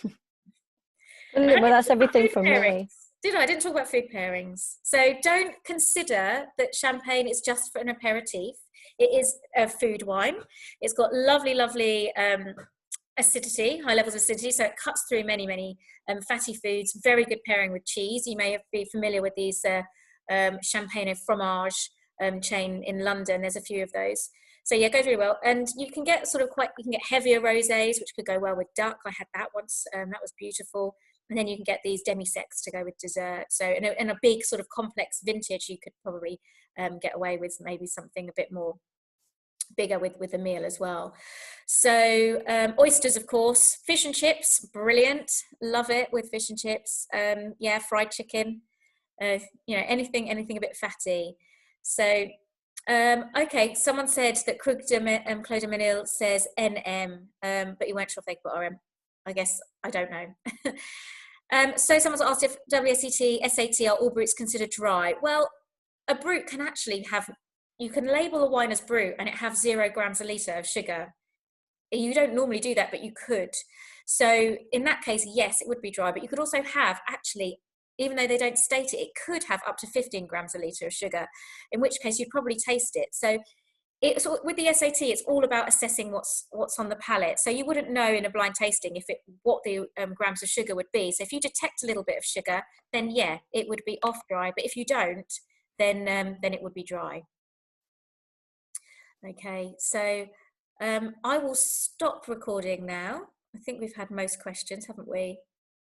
Well, that's everything Food from pairings. me. I didn't talk about food pairings. So don't consider that champagne is just for an aperitif. It is a food wine. It's got lovely acidity, high levels of acidity, so it cuts through many fatty foods. Very good pairing with cheese. You may be familiar with these champagne fromage chain in London. There's a few of those. So yeah, goes really well. And you can get you can get heavier rosés, which could go well with duck. I had that once. That was beautiful. And then you can get these demi-secs to go with dessert. So in a big sort of complex vintage, you could probably get away with maybe something a bit more bigger with the meal as well. So oysters, of course, fish and chips, brilliant, love it with fish and chips. Yeah, fried chicken, anything a bit fatty. So okay, someone said that Clos de Menil says NM, but you weren't sure if they put RM. I guess I don't know. So someone's asked if WSET, SAT are all brutes considered dry. Well, a brut can actually have, you can label a wine as brut and it have 0 grams a litre of sugar. You don't normally do that, but you could. So in that case, yes, it would be dry, but you could also have actually, even though they don't state it, it could have up to 15 grams a litre of sugar, in which case you'd probably taste it. So it's with the SAT, it's all about assessing what's on the palate. So you wouldn't know in a blind tasting what the grams of sugar would be. So if you detect a little bit of sugar, then yeah, it would be off dry. But if you don't, then it would be dry. Okay, so I will stop recording now. I think we've had most questions, haven't we?